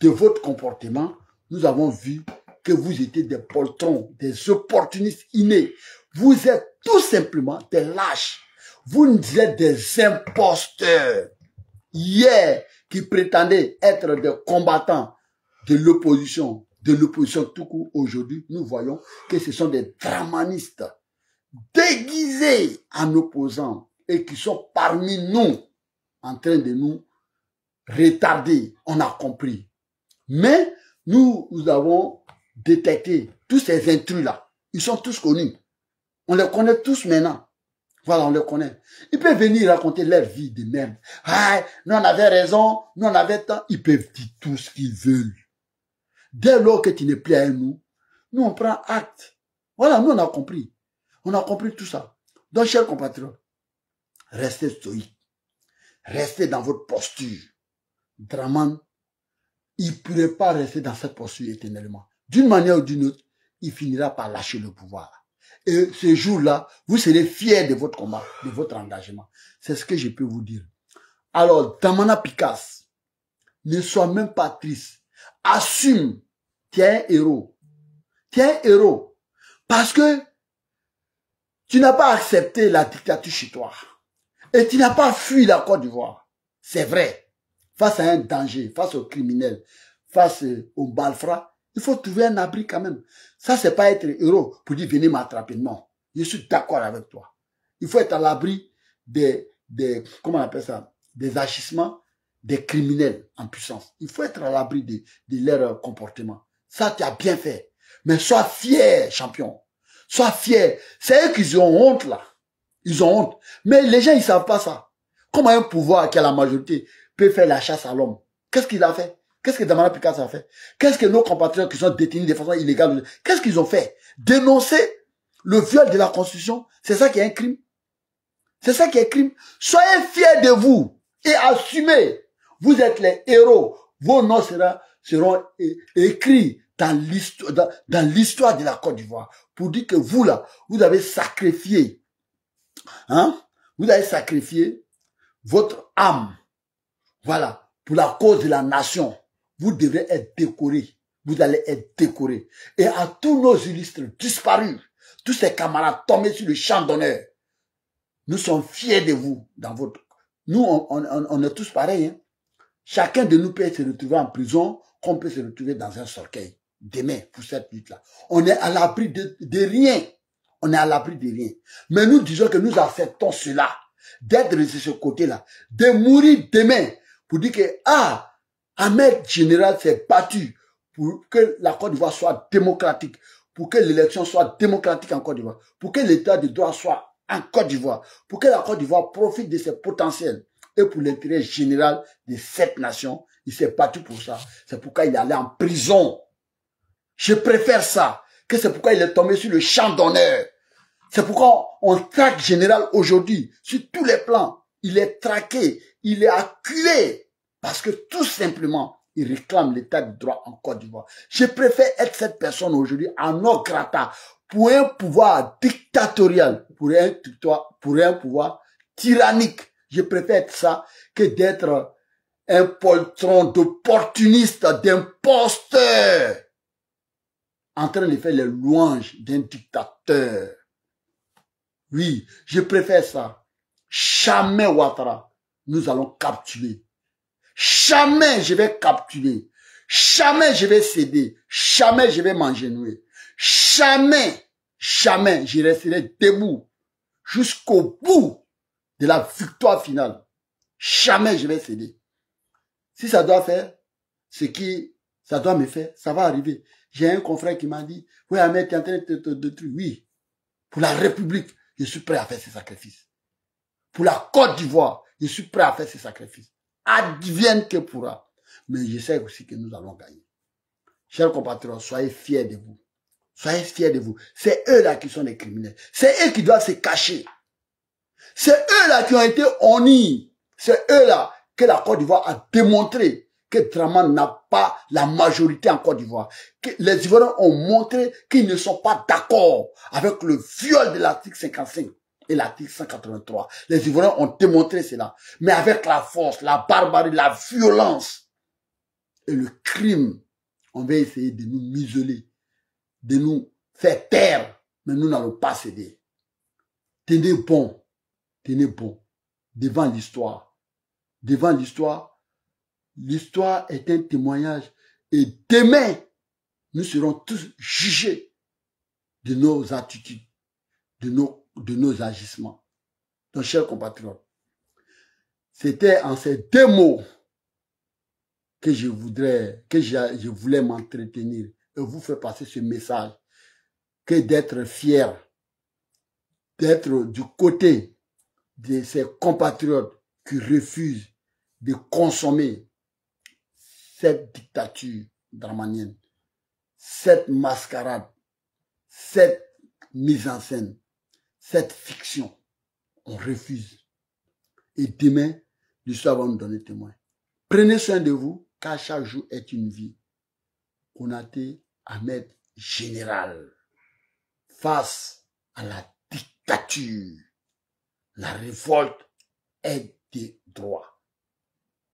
de votre comportement, nous avons vu que vous étiez des poltrons, des opportunistes innés. Vous êtes tout simplement des lâches. Vous êtes des imposteurs. Hier, qui prétendaient être des combattants de l'opposition tout court, aujourd'hui, nous voyons que ce sont des dramanistes déguisés en opposants et qui sont parmi nous en train de nous retarder. On a compris. Mais nous avons détecté tous ces intrus-là. Ils sont tous connus. On les connaît tous maintenant. Voilà, on les connaît. Ils peuvent venir raconter leur vie de même. Ah, nous on avait raison, nous on avait tant. Ils peuvent dire tout ce qu'ils veulent. Dès lors que tu n'es plus à nous, nous on prend acte. Voilà, nous on a compris. On a compris tout ça. Donc, chers compatriotes, restez stoïques. Restez dans votre posture. Draman, il ne pourrait pas rester dans cette posture éternellement. D'une manière ou d'une autre, il finira par lâcher le pouvoir. Et ce jour-là, vous serez fiers de votre combat, de votre engagement. C'est ce que je peux vous dire. Alors, Damana Picasse, ne sois même pas triste. Assume, tu es un héros. Tu es un héros. Parce que tu n'as pas accepté la dictature chez toi. Et tu n'as pas fui la Côte d'Ivoire. C'est vrai. Face à un danger, face aux criminels, face aux malfrats, il faut trouver un abri quand même. Ça, c'est pas être héros pour dire venez m'attraper. Non. Je suis d'accord avec toi. Il faut être à l'abri comment on appelle ça, des agissements des criminels en puissance. Il faut être à l'abri de leur comportement. Ça, tu as bien fait. Mais sois fier, champion. Sois fier. C'est eux qui ont honte là. Ils ont honte. Mais les gens, ils savent pas ça. Comment un pouvoir qui a la majorité peut faire la chasse à l'homme? Qu'est-ce qu'il a fait? Qu'est-ce que Damana Picasse a fait? Qu'est-ce que nos compatriotes qui sont détenus de façon illégale, qu'est-ce qu'ils ont fait? Dénoncer le viol de la Constitution, c'est ça qui est un crime. C'est ça qui est crime. Soyez fiers de vous et assumez. Vous êtes les héros. Vos noms seront écrits dans l'histoire de la Côte d'Ivoire. Pour dire que vous, là, vous avez sacrifié. Hein? Vous avez sacrifié votre âme. Voilà. Pour la cause de la nation. Vous devrez être décorés. Vous allez être décorés. Et à tous nos illustres disparus, tous ces camarades tombés sur le champ d'honneur, nous sommes fiers de vous dans votre... Nous, on est tous pareils. Hein? Chacun de nous peut se retrouver en prison, qu'on peut se retrouver dans un cercueil. Demain, pour cette lutte-là. On est à l'abri de rien. On est à l'abri de rien. Mais nous disons que nous acceptons cela, d'être de ce côté-là, de mourir demain, pour dire que, Ahmed Général s'est battu pour que la Côte d'Ivoire soit démocratique, pour que l'élection soit démocratique en Côte d'Ivoire, pour que l'état de droit soit en Côte d'Ivoire, pour que la Côte d'Ivoire profite de ses potentiels et pour l'intérêt général de cette nation. Il s'est battu pour ça. C'est pourquoi il est allé en prison. Je préfère ça, que c'est pourquoi il est tombé sur le champ d'honneur. C'est pourquoi on traque Général aujourd'hui, sur tous les plans. Il est traqué, il est acculé, parce que tout simplement, il réclame l'état de droit en Côte d'Ivoire. Je préfère être cette personne aujourd'hui en non grata pour un pouvoir dictatorial, pour un pouvoir tyrannique. Je préfère être ça que d'être un poltron d'opportuniste, d'imposteur, en train de faire les louanges d'un dictateur. Oui, je préfère ça. Jamais Ouattara, nous allons capturer. Jamais je vais capturer. Jamais je vais céder. Jamais je vais m'engenouiller. Jamais je resterai debout jusqu'au bout de la victoire finale. Jamais je vais céder. Si ça doit faire ce qui ça doit me faire, ça va arriver. J'ai un confrère qui m'a dit, oui, Ahmed, tu es en train de te détruire. Oui, pour la République, je suis prêt à faire ces sacrifices. Pour la Côte d'Ivoire, je suis prêt à faire ces sacrifices. Advienne que pourra. Mais je sais aussi que nous allons gagner. Chers compatriotes, soyez fiers de vous. Soyez fiers de vous. C'est eux-là qui sont les criminels. C'est eux qui doivent se cacher. C'est eux-là qui ont été honnis. C'est eux-là que la Côte d'Ivoire a démontré que Draman n'a pas la majorité en Côte d'Ivoire. Les Ivoiriens ont montré qu'ils ne sont pas d'accord avec le viol de l'article 55 et l'article 183. Les Ivoiriens ont démontré cela. Mais avec la force, la barbarie, la violence et le crime, on va essayer de nous museler, de nous faire taire. Mais nous n'allons pas céder. Tenez bon devant l'histoire. Devant l'histoire, l'histoire est un témoignage. Et demain, nous serons tous jugés de nos attitudes, de nos agissements. Donc, chers compatriotes, c'était en ces deux mots que je voulais m'entretenir et vous faire passer ce message, que d'être fier, d'être du côté de ces compatriotes qui refusent de consommer cette dictature dramanienne, cette mascarade, cette mise en scène, cette fiction. On refuse. Et demain, l'histoire va nous donner témoin. Prenez soin de vous, car chaque jour est une vie. Konaté Ahmed Général, face à la dictature, la révolte est des droits.